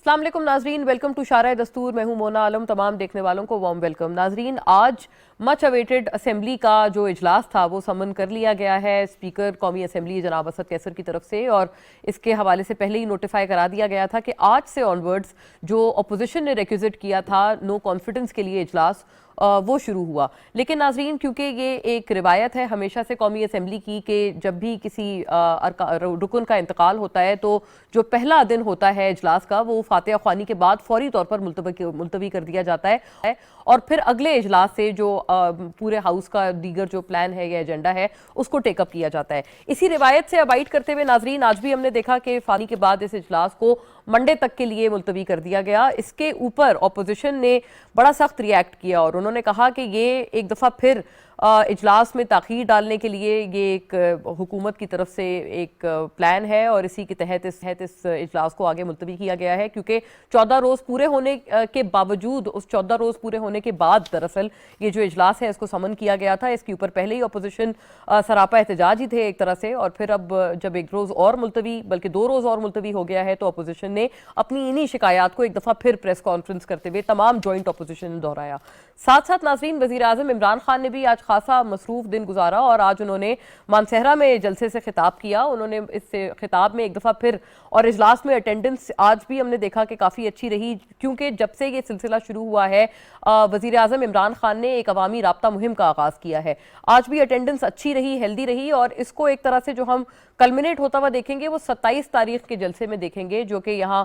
अस्सलाम वालेकुम नाजरीन, वेलकम टू शारा दस्तूर। मैं हूं मोना आलम। तमाम देखने वालों को वार्म वेलकम। नाजरीन, आज मच अवेटेड असेंबली का जो इजलास था वो समन कर लिया गया है स्पीकर कौमी असेंबली जनाब असद कैसर की तरफ से, और इसके हवाले से पहले ही नोटिफाई करा दिया गया था कि आज से ऑनवर्ड्स जो अपोजिशन ने रिक्विजिट किया था नो कॉन्फिडेंस के लिए इजलास वो शुरू हुआ। लेकिन नाजरीन, क्योंकि ये एक रिवायत है हमेशा से कौमी असेंबली की कि जब भी किसी रुकन का इंतकाल होता है तो जो पहला दिन होता है इजलास का वो फातिहा ख्वानी के बाद फौरी तौर पर मुलतवी कर दिया जाता है और फिर अगले इजलास से जो पूरे हाउस का दीगर जो प्लान है या एजेंडा है उसको टेकअप किया जाता है। इसी रिवायत से अबाइड करते हुए नाजरीन, आज भी हमने देखा कि फानी के बाद इस इजलास को मंडे तक के लिए मुलतवी कर दिया गया। इसके ऊपर अपोजिशन ने बड़ा सख्त रिएक्ट किया और उन्होंने कहा कि ये एक दफ़ा फिर इजलास में ताख़ीर डालने के लिए ये एक हुकूमत की तरफ से एक प्लान है और इसी के तहत इस इजलास को आगे मुलतवी किया गया है, क्योंकि 14 रोज़ पूरे होने के बावजूद, उस 14 रोज़ पूरे होने के बाद दरअसल ये जो इजलास है इसको समन किया गया था। इसके ऊपर पहले ही अपोजिशन सरापा एहतजाज ही थे एक तरह से, और फिर अब जब एक रोज़ और मुलतवी, बल्कि 2 रोज़ और मुलतवी हो गया है, तो अपोजिशन ने अपनी इन्हीं शिकायत को एक दफ़ा फिर प्रेस कॉन्फ्रेंस करते हुए तमाम जॉइंट अपोजिशन ने दोहराया। साथ साथ नाज़रीन, वज़ीर आज़म इमरान खान ने भी आज खासा मसरूफ दिन गुजारा और आज उन्होंने मानसहरा में जलसे से खिताब किया। उन्होंने इस खिताब में एक दफ़ा फिर, और इजलास में अटेंडेंस आज भी हमने देखा कि काफ़ी अच्छी रही, क्योंकि जब से ये सिलसिला शुरू हुआ है वज़ीर आज़म इमरान खान ने एक अवामी राब्ता मुहिम का आगाज़ किया है। आज भी अटेंडेंस अच्छी रही, हेल्दी रही, और इसको एक तरह से जो हम कल्मिनेट होता हुआ देखेंगे वो 27 तारीख के जलसे में देखेंगे, जो कि यहाँ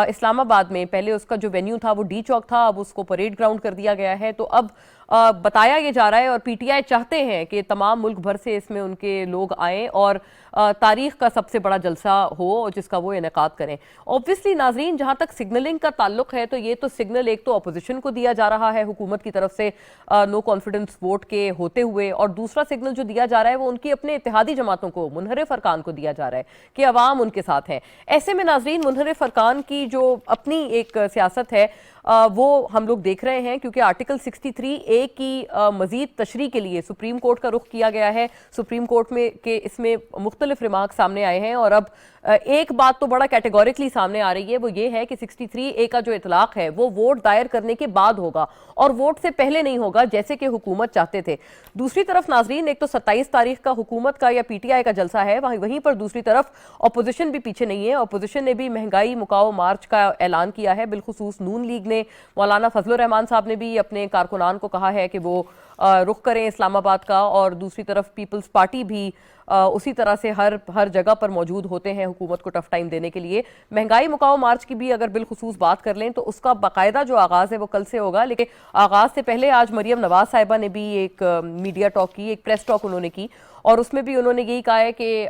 इस्लामाबाद में, पहले उसका जो वेन्यू था वो डी चौक था, अब उसको परेड ग्राउंड कर दिया गया है। तो अब बताया ये जा रहा है और पीटीआई चाहते हैं कि तमाम मुल्क भर से इसमें उनके लोग आएँ और तारीख का सबसे बड़ा जलसा हो जिसका वो इनेकाद करें। ऑब्वियसली नाजरीन, जहाँ तक सिग्नलिंग का ताल्लुक है तो ये तो सिग्नल एक तो अपोजिशन को दिया जा रहा है हुकूमत की तरफ से नो कॉन्फिडेंस वोट के होते हुए, और दूसरा सिग्नल जो दिया जा रहा है वो उनकी अपने इत्तेहादी जमातों को, मुनहरिफ अरकान को दिया जा रहा है कि अवाम उनके साथ है। ऐसे में नाजरीन, मुनहरिफ अरकान की जो अपनी एक सियासत है वो हम लोग देख रहे हैं, क्योंकि आर्टिकल 63A की मजीद तशरीह के लिए सुप्रीम कोर्ट का रुख किया गया है। सुप्रीम कोर्ट में के इसमें मुख्तलिफ रिमार्क सामने आए हैं और अब एक बात तो बड़ा कैटेगोरिकली सामने आ रही है, वो ये है कि 63A का जो इतलाक है वो वोट दायर करने के बाद होगा और वोट से पहले नहीं होगा, जैसे कि हुकूमत चाहते थे। दूसरी तरफ नाजरीन, एक तो 27 तारीख का हुकूमत का या पीटीआई का जलसा है, वहीं पर दूसरी तरफ अपोजिशन भी पीछे नहीं है। अपोजिशन ने भी महंगाई मुकाओ मार्च का ऐलान किया है। बिलखुसूस नून लीग ने, मौलाना फजलुर रहमान साहब ने भी अपने कारकुनान को कहा है कि वो रुख करें इस्लामाबाद का, और दूसरी तरफ पीपल्स पार्टी भी उसी तरह से हर जगह पर मौजूद होते हैं हुकूमत को टफ टाइम देने के लिए। महंगाई मुकाओ मार्च की भी अगर बिलखुसूस बात कर लें तो उसका बाकायदा जो आगाज़ है वो कल से होगा, लेकिन आगाज़ से पहले आज मरियम नवाज साहिबा ने भी एक मीडिया टॉक की, एक प्रेस टॉक उन्होंने की, और उसमें भी उन्होंने यही कहा है कि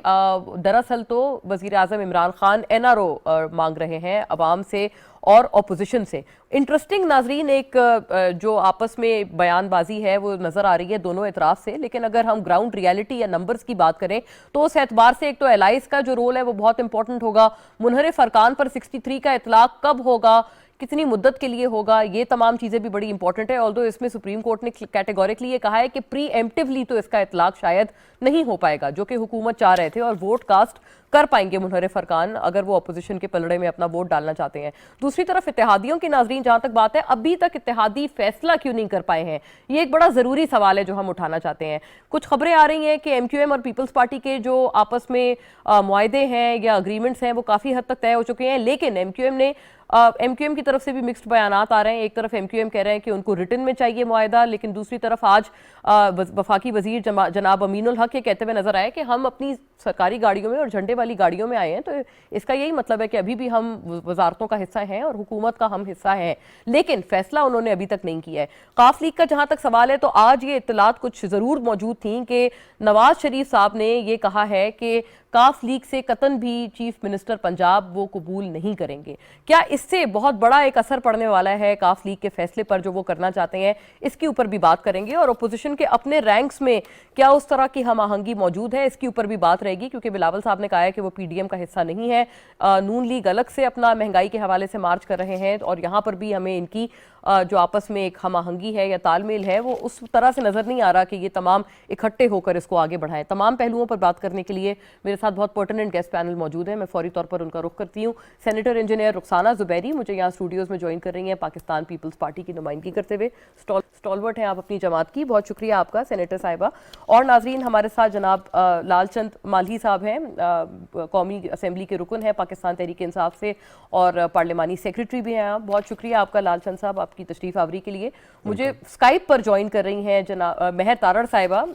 दरअसल तो वज़ीर आज़म इमरान खान NRO मांग रहे हैं अवाम से और अपोजिशन से। इंटरेस्टिंग नाजरीन, एक जो आपस में बयानबाजी है वो नज़र आ रही है दोनों एतराफ़ से, लेकिन अगर हम ग्राउंड रियलिटी या नंबर्स की बात करें तो उस एतबार से एक तो एलाइज का जो रोल है वो बहुत इंपॉर्टेंट होगा। मुनहरिफ अरकान पर 63 का इतलाक कब होगा, कितनी मुद्दत के लिए होगा, ये तमाम चीज़ें भी बड़ी इंपॉर्टेंट है। ऑल्दो इसमें सुप्रीम कोर्ट ने कैटेगोरिकली ये कहा है कि प्री एम्प्टिवली तो इसका इतलाक शायद नहीं हो पाएगा, जो कि हुकूमत चाह रहे थे, और वोट कास्ट कर पाएंगे मुनहरिफ अरकान अगर वो अपोजिशन के पलड़े में अपना वोट डालना चाहते हैं। दूसरी तरफ इत्तेहादियों की नाजरीन जहां तक बात है, अभी तक इत्तेहादी फैसला क्यों नहीं कर पाए हैं, ये एक बड़ा जरूरी सवाल है जो हम उठाना चाहते हैं। कुछ खबरें आ रही हैं कि MQM और पीपल्स पार्टी के जो आपस में मुआहदे हैं या अग्रीमेंट्स हैं वो काफी हद तक तय हो चुके हैं, लेकिन MQM की तरफ से भी मिक्स्ड बयानात आ रहे हैं। एक तरफ MQM कह रहे हैं कि उनको रिटन में चाहिए मुआहदा, लेकिन दूसरी तरफ आज वफाकी वजीर जनाब अमीनुल हक ये कहते हुए नजर आए कि हम अपनी सरकारी गाड़ियों में और झंडे वाली गाड़ियों में आए हैं, तो इसका यही मतलब है कि अभी भी हम वजारतों का हिस्सा हैं और हुकूमत का हम हिस्सा हैं, लेकिन फैसला उन्होंने अभी तक नहीं किया है। काफ लीग का जहां तक सवाल है तो आज ये इत्तलात कुछ जरूर मौजूद थी कि नवाज शरीफ साहब ने ये कहा है कि काफ लीग से कतन भी चीफ मिनिस्टर पंजाब वो कबूल नहीं करेंगे। क्या इससे बहुत बड़ा एक असर पड़ने वाला है काफ लीग के फैसले पर जो वो करना चाहते हैं, इसके ऊपर भी बात करेंगे, और अपोजिशन के अपने रैंक्स में क्या उस तरह की हम आहंगी मौजूद है, इसके ऊपर भी बात रहेगी, क्योंकि बिलावल साहब ने कहा है कि वो पीडीएम का हिस्सा नहीं है। नून लीग अलग से अपना महंगाई के हवाले से मार्च कर रहे हैं, और यहाँ पर भी हमें इनकी जो आपस में एक हम-आहंगी है या तालमेल है वो उस तरह से नजर नहीं आ रहा कि ये तमाम इकट्ठे होकर इसको आगे बढ़ाएं। तमाम पहलुओं पर बात करने के लिए मेरे साथ बहुत पर्टिनेंट गेस्ट पैनल मौजूद है। मैं फौरी तौर पर उनका रुख करती हूँ। सेनेटर इंजीनियर रुखसाना जुबैरी मुझे यहाँ स्टूडियोज में ज्वाइन कर रही हैं, पाकिस्तान पीपल्स पार्टी की नुमाइंदगी करते हुए। स्टॉलवर्ट हैं आप अपनी जमात की, बहुत शुक्रिया आपका सेनेटर साहिबा। और नाजरीन, हमारे साथ जनाब लालचंद माल्ही साहब हैं, कौमी असम्बली के रुकन हैं पाकिस्तान तहरीक इंसाफ से और पार्लिमानी सेक्रेटरी भी हैं आप। बहुत शुक्रिया आपका लालचंद साहब आपकी तशरीफ आवरी के लिए। मुझे स्काइप पर ज्वाइन कर रही हैं जनाब महर तारड़ साहिबा,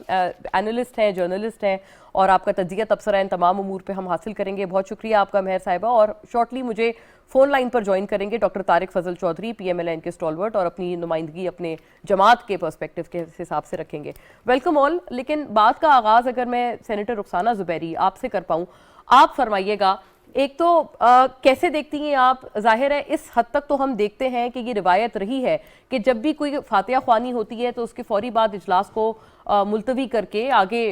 एनालिस्ट हैं, जर्नलिस्ट हैं, और आपका तज्जिया तबसरा इन तमाम उमूर पे हम हासिल करेंगे। बहुत शुक्रिया आपका महर साहिबा। और शॉर्टली मुझे फ़ोन लाइन पर ज्वाइन करेंगे डॉक्टर तारिक फजल चौधरी, PMLN के स्टॉलवर्ट, और अपनी नुमाइंदगी अपने जमात के पर्सपेक्टिव के हिसाब से रखेंगे। Welcome all. लेकिन बात का आगाज़ अगर मैं सेनेटर रुखसाना जुबैरी आपसे कर पाऊँ, आप फरमाइएगा, एक तो कैसे देखती हैं आप? जाहिर है इस हद तक तो हम देखते हैं कि ये रिवायत रही है कि जब भी कोई फातिहा ख्वानी होती है तो उसके फौरी बाद इजलास को मुलतवी करके आगे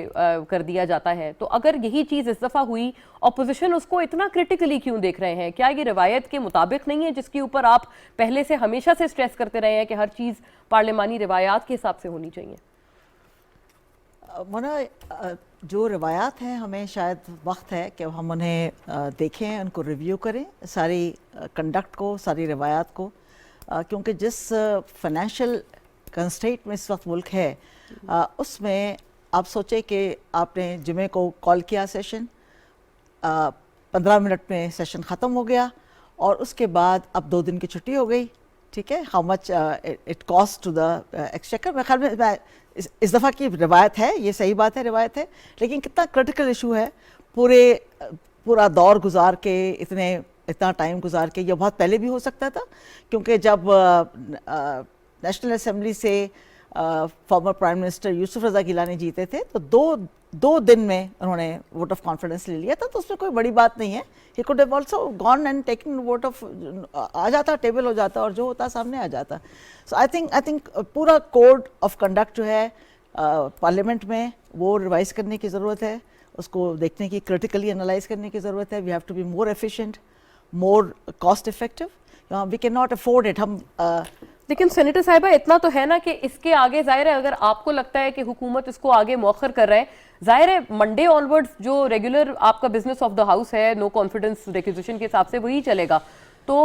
कर दिया जाता है। तो अगर यही चीज़ इस दफ़ा हुई, अपोजिशन उसको इतना क्रिटिकली क्यों देख रहे हैं? क्या ये रिवायत के मुताबिक नहीं है जिसके ऊपर आप पहले से हमेशा से स्ट्रेस करते रहे हैं कि हर चीज़ पार्लिमानी रिवायात के हिसाब से होनी चाहिए? मोना, जो रिवायात हैं हमें शायद वक्त है कि हम उन्हें देखें, उनको रिव्यू करें, सारी कंडक्ट को, सारी रिवायात को, क्योंकि जिस फाइनेंशियल कंस्ट्रेंट में इस वक्त मुल्क है उसमें आप सोचें कि आपने जुमे को कॉल किया सेशन, 15 मिनट में सेशन ख़त्म हो गया और उसके बाद अब 2 दिन की छुट्टी हो गई। ठीक है, how much it cost to the exchequer. मेरे ख्याल में इस दफ़ा की रिवायत है, ये सही बात है, रिवायत है, लेकिन कितना क्रिटिकल इशू है। पूरा दौर गुजार के, इतना टाइम गुजार के, ये बहुत पहले भी हो सकता था, क्योंकि जब नेशनल असेंबली से फॉर्मर प्राइम मिनिस्टर यूसुफ रज़ा गिलानी जीते थे तो दो दिन में उन्होंने वोट ऑफ कॉन्फिडेंस ले लिया था, तो उसमें कोई बड़ी बात नहीं है। He could have also gone and taken vote of, आ जाता, टेबल हो जाता और जो होता सामने आ जाता। सो आई थिंक पूरा कोड ऑफ कंडक्ट जो है पार्लियामेंट में वो रिवाइज करने की ज़रूरत है, उसको देखने की, क्रिटिकली एनालाइज करने की ज़रूरत है। We have to be more efficient, more cost effective. We can not afford it. हम लेकिन सेनेटर साहिबा इतना तो है ना कि इसके आगे जाहिर है अगर आपको लगता है कि हुकूमत इसको आगे मौखर कर रहा है, जाहिर है मंडे ऑनवर्ड्स जो रेगुलर आपका बिजनेस ऑफ द हाउस है, नो कॉन्फिडेंस रिक्विजिशन के हिसाब से वही चलेगा। तो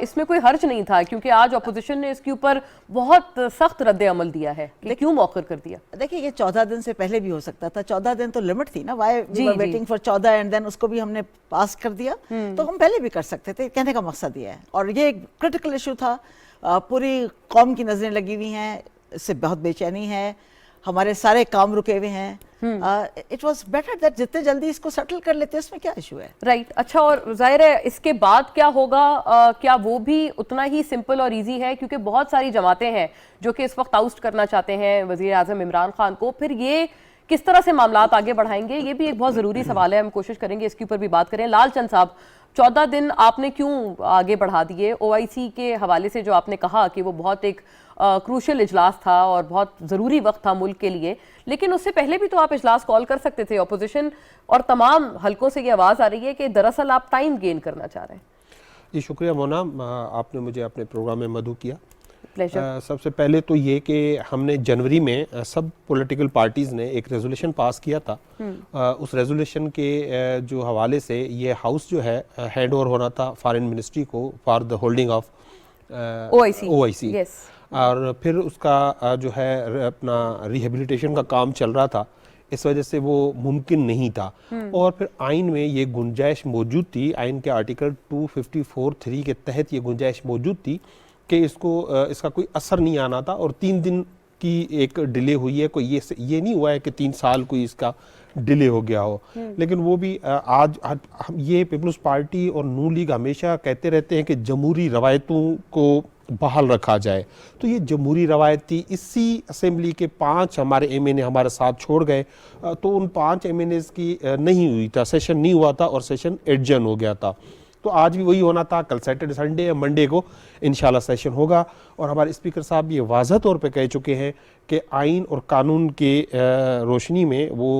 इसमें कोई हर्ज नहीं था, क्योंकि आज अपोजिशन ने इसके ऊपर बहुत सख्त रद्द अमल दिया है कि क्यों मौखर कर दिया। देखिए, ये 14 दिन से पहले भी हो सकता था। 14 दिन तो लिमिट थी ना, why we were waiting for 14 and then उसको भी हमने पास कर दिया। तो हम पहले भी कर सकते थे, कहने का मकसद ये है। और ये एक क्रिटिकल इशू था, पूरी कौम की नजरें लगी हुई हैं, इससे बहुत बेचैनी है, हमारे सारे काम रुके हुए हैं। इट वॉज बेटर दैट जितने जल्दी इसको सेटल कर लेते, इसमें क्या इशू है? राइट। अच्छा, और जाहिर है इसके बाद क्या होगा, क्या वो भी उतना ही सिंपल और इजी है? क्योंकि बहुत सारी जमातें हैं जो कि इस वक्त आउस्ट करना चाहते हैं वजीर आजम इमरान खान को, फिर ये किस तरह से मामलात आगे बढ़ाएंगे? ये भी एक बहुत ज़रूरी सवाल है, हम कोशिश करेंगे इसके ऊपर भी बात करें। लालचंद साहब, 14 दिन आपने क्यों आगे बढ़ा दिए? OIC के हवाले से जो आपने कहा कि वो बहुत एक क्रूशल इजलास था और बहुत ज़रूरी वक्त था मुल्क के लिए, लेकिन उससे पहले भी तो आप इजलास कॉल कर सकते थे। अपोजिशन और तमाम हलकों से ये आवाज़ आ रही है कि दरअसल आप टाइम गेन करना चाह रहे हैं। जी शुक्रिया मोना, आपने मुझे अपने प्रोग्राम में मदऊ किया। सबसे पहले तो ये कि हमने जनवरी में सब पॉलिटिकल पार्टीज़ ने एक रेजोल्यूशन पास किया था। उस रेजोल्यूशन के जो हवाले से ये हाउस जो है हैंड ओवर होना था फॉरेन मिनिस्ट्री को for the holding of OIC। और फिर उसका जो है अपना रिहेबिलिटेशन का काम चल रहा था, इस वजह से वो मुमकिन नहीं था। और फिर आइन में ये गुंजाइश मौजूद थी, आइन के आर्टिकल 254(3) के तहत ये गुंजाइश मौजूद थी कि इसका कोई असर नहीं आना था। और 3 दिन की एक डिले हुई है, कोई ये नहीं हुआ है कि 3 साल कोई इसका डिले हो गया हो। लेकिन वो भी आज ये पीपल्स पार्टी और नून लीग हमेशा कहते रहते हैं कि जमहूरी रवायतों को बहाल रखा जाए। तो ये जमहूरी रवायत थी, इसी असेंबली के 5 हमारे MNA हमारे साथ छोड़ गए, तो उन 5 MNAs की नहीं हुई था, सेशन नहीं हुआ था और सेशन एडजर्न हो गया था। तो आज भी वही होना था, कल सैटरडे संडे है, मंडे को इंशाल्लाह सेशन होगा। और हमारे स्पीकर साहब ये वाज़ह तौर पे कह चुके हैं कि आइन और कानून के रोशनी में वो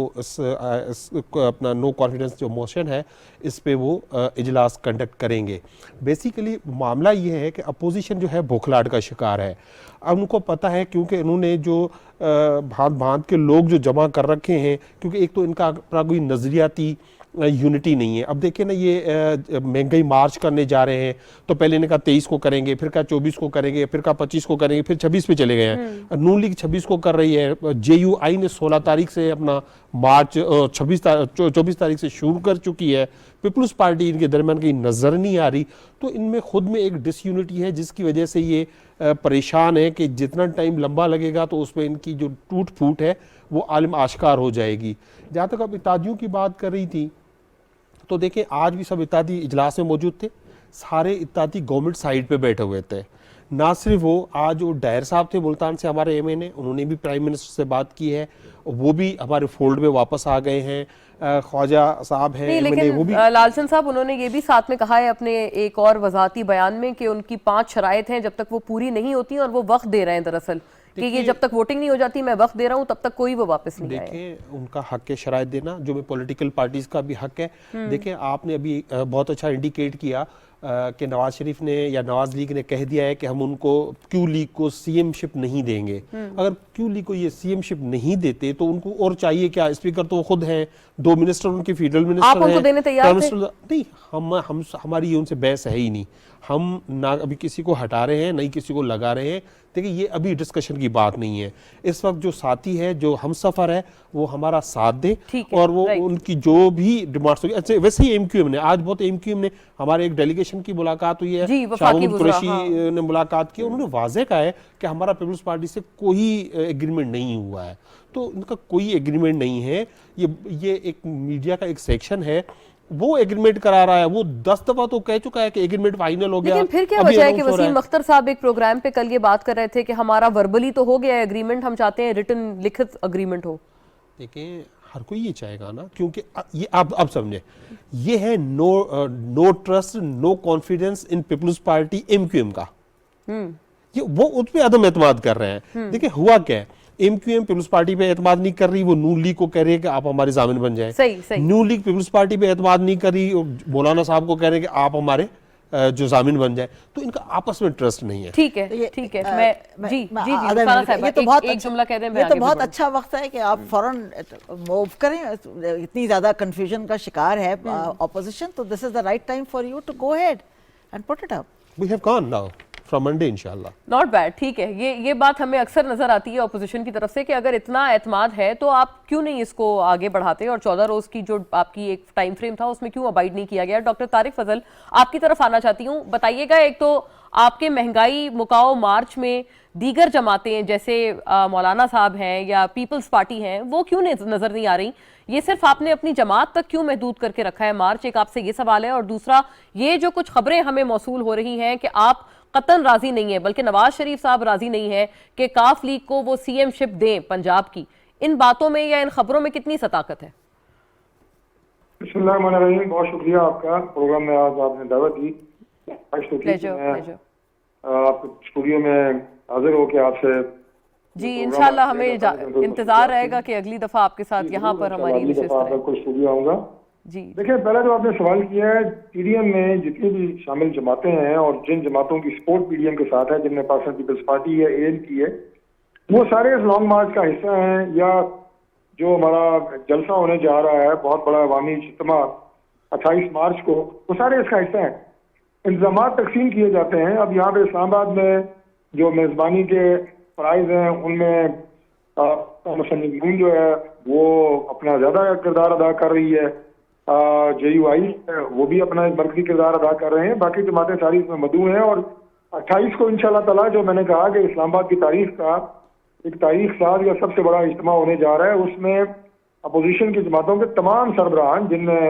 अपना नो कॉन्फिडेंस जो मोशन है इस पे वो इजलास कंडक्ट करेंगे। बेसिकली मामला ये है कि अपोजिशन जो है भूखलाहट का शिकार है। अब उनको पता है क्योंकि इन्होंने जो भांत भांत के लोग जो जमा कर रखे हैं, क्योंकि एक तो इनका अपना कोई नज़रियाती यूनिटी नहीं है। अब देखिए ना, ये महंगाई मार्च करने जा रहे हैं, तो पहले ने कहा 23 को करेंगे, फिर कहा 24 को करेंगे, फिर कहा 25 को करेंगे, फिर 26 पे चले गए हैं। नून लीग 26 को कर रही है, JUI ने 16 तारीख से अपना मार्च 24 तारीख से शुरू कर चुकी है। पीपल्स पार्टी इनके दरमियान कहीं नज़र नहीं आ रही। तो इनमें खुद में एक डिसयूनिटी है जिसकी वजह से ये परेशान है कि जितना टाइम लंबा लगेगा तो उसमें इनकी जो टूट फूट है वो आलिम आश्कार हो जाएगी। जहाँ तक अब इत्तेहादियों की बात कर रही थी, तो देखिए आज भी सब इत्तेहादी इजलास में मौजूद थे, सारे इत्तेहादी गवर्नमेंट साइड पे बैठे हुए थे। ना सिर्फ वो, आज वो डायर साहब थे मुल्तान से हमारे MN, उन्होंने भी प्राइम मिनिस्टर से बात की है, वो भी हमारे फोल्ड में वापस आ गए हैं। ख्वाजा साहब हैं नहीं, MLA, लेकिन वो भी लालचंद साहब उन्होंने ये भी साथ में कहा है अपने एक और वजाहती बयान में कि उनकी 5 शराइत हैं, जब तक वो पूरी नहीं होती और वो वक्त दे रहे हैं दरअसल कि ये जब तक वोटिंग नहीं हो जाती मैं वक्त दे रहा हूं तब तक कोई वो वापस नहीं आएगा। देखिए उनका हक है शराइत देना, जो भी पॉलिटिकल पार्टीज का भी हक है। देखिए आपने अभी बहुत अच्छा इंडिकेट किया कि नवाज शरीफ ने या नवाज लीग ने कह दिया है कि हम उनको क्यू लीग को CM-शिप नहीं देंगे। अगर क्यू लीग को ये CM-शिप नहीं देते तो उनको और चाहिए क्या? स्पीकर तो खुद हैं, 2 मिनिस्टर उनके फेडरल मिनिस्टर आप उनको देने तैयार थे? नहीं, हम हमारी ये उनसे बहस है ही नहीं। हम ना अभी किसी को हटा रहे हैं, नहीं किसी को लगा रहे हैं। देखिए ये अभी डिस्कशन की बात नहीं है। इस वक्त जो साथी है, जो हम सफर है, वो हमारा साथ दे और वो उनकी जो भी डिमांड्स होगी। अच्छा वैसे ही MQM ने आज बहुत MQM ने हमारे एक डेलीगेशन की मुलाकात हुई है, शाहमूद कुरैशी ने मुलाकात की, उन्होंने वाज़ेह कहा है कि हमारा पीपल्स पार्टी से कोई एग्रीमेंट नहीं हुआ है। तो इनका कोई एग्रीमेंट नहीं है। ये एक मीडिया का एक सेक्शन है, वो एग्रीमेंट करा रहा है। वो 10 दफा तो कह चुका है कि एग्रीमेंट फाइनल हो गया। लेकिन फिर क्या वजह है कि वसीम अख्तर साहब एक प्रोग्राम पे कल ये बात कर रहे थे कि हमारा वर्बली तो हो गया है एग्रीमेंट, हम चाहते हैं रिटन लिखित अग्रीमेंट हो। देखिए हर कोई ये चाहेगा ना, क्योंकि ये आप समझे, ये है no trust no confidence in peoples party MQM का। ये वो उस पे अदम एतमाद कर रहे हैं। देखिए हुआ क्या है, MQM पीपल्स पार्टी पे एतमाद नहीं कर रही, वो नून लीग को कह रही है कि आप हमारे जामिन बन जाएं। सही। नून लीग पीपल्स पार्टी पे एतमाद नहीं कर रही, मौलाना साहब को कह रहे हैं कि आप हमारे जो जामिन बन जाए। तो इनका आपस में ट्रस्ट नहीं है। ठीक है। मैं जी ये तो बहुत एक जुमला कह दें, ये तो बहुत अच्छा वक्त है कि आप फौरन मूव करें। इतनी ज्यादा कंफ्यूजन का शिकार है ऑपोजिशन, तो this is the right time for you to go ahead and put it up. We have gone now from Monday इंशाल्लाह। नॉट बैड, ठीक है। ये बात हमें अक्सर नजर आती है ऑपोजिशन की तरफ से कि अगर इतना एतमाद है तो आप क्यों नहीं इसको आगे बढ़ाते, और 14 रोज की जो आपकी एक टाइम फ्रेम था उसमें क्यों अबाइड नहीं किया गया। डॉक्टर तारिक फजल आपकी तरफ आना चाहती हूँ, बताइएगा एक तो आपके महंगाई मुकाओ मार्च में दीगर जमातें जैसे मौलाना साहब हैं या पीपल्स पार्टी हैं वो क्यों नजर नहीं आ रही? ये सिर्फ आपने अपनी जमात तक क्यों महदूद करके रखा है मार्च? एक आपसे ये सवाल है। और दूसरा, ये जो कुछ खबरें हमें मौसूल हो रही हैं कि आप कतन राजी नहीं है, बल्कि नवाज शरीफ साहब राजी नहीं है कि काफ लीग को वो CM-शिप दें पंजाब की, इन बातों में या इन खबरों में कितनी सताकत है? बिस्मिल्लाहिर्रहमानिर्रहीम, बहुत शुक्रिया आपका प्रोग्राम में आज आपने दावत दी। आप स्टूडियो में हाजिर हो के आपसे जी इंशाल्लाह हमें इंतजार रहेगा कि अगली दफा आपके साथ यहाँ पर हमारी नशिस्त रहे। स्टूडियो आऊंगा जी। देखिए पहला जो आपने सवाल किया है, PDM में जितनी भी शामिल जमातें हैं और जिन जमातों की सपोर्ट PDM के साथ है, जिनमें पाकिस्तान पीपल्स पार्टी है, ANP है, वो सारे इस लॉन्ग मार्च का हिस्सा हैं। या जो हमारा जलसा होने जा रहा है, बहुत बड़ा अवामी इज्तिमा 28 मार्च को, वो सारे इसका हिस्सा है। इंतजाम तकसीम किए जाते हैं। अब यहाँ पे इस्लामाबाद में जो मेजबानी के प्राइज हैं उनमें मुसन्निफीन जो है वो अपना ज्यादा किरदार अदा कर रही है। JUI वो भी अपना एक मरकजी किरदार अदा कर रहे हैं। बाकी जमातें सारी इसमें मदऊ हैं। और 28 को इंशाल्लाह ताला जो मैंने कहा कि इस्लामाबाद की तारीख का एक तारीख साज या सबसे बड़ा इज्तिमा होने जा रहा है, उसमें अपोजिशन की जमातों के तमाम सरबराहान, जिनमें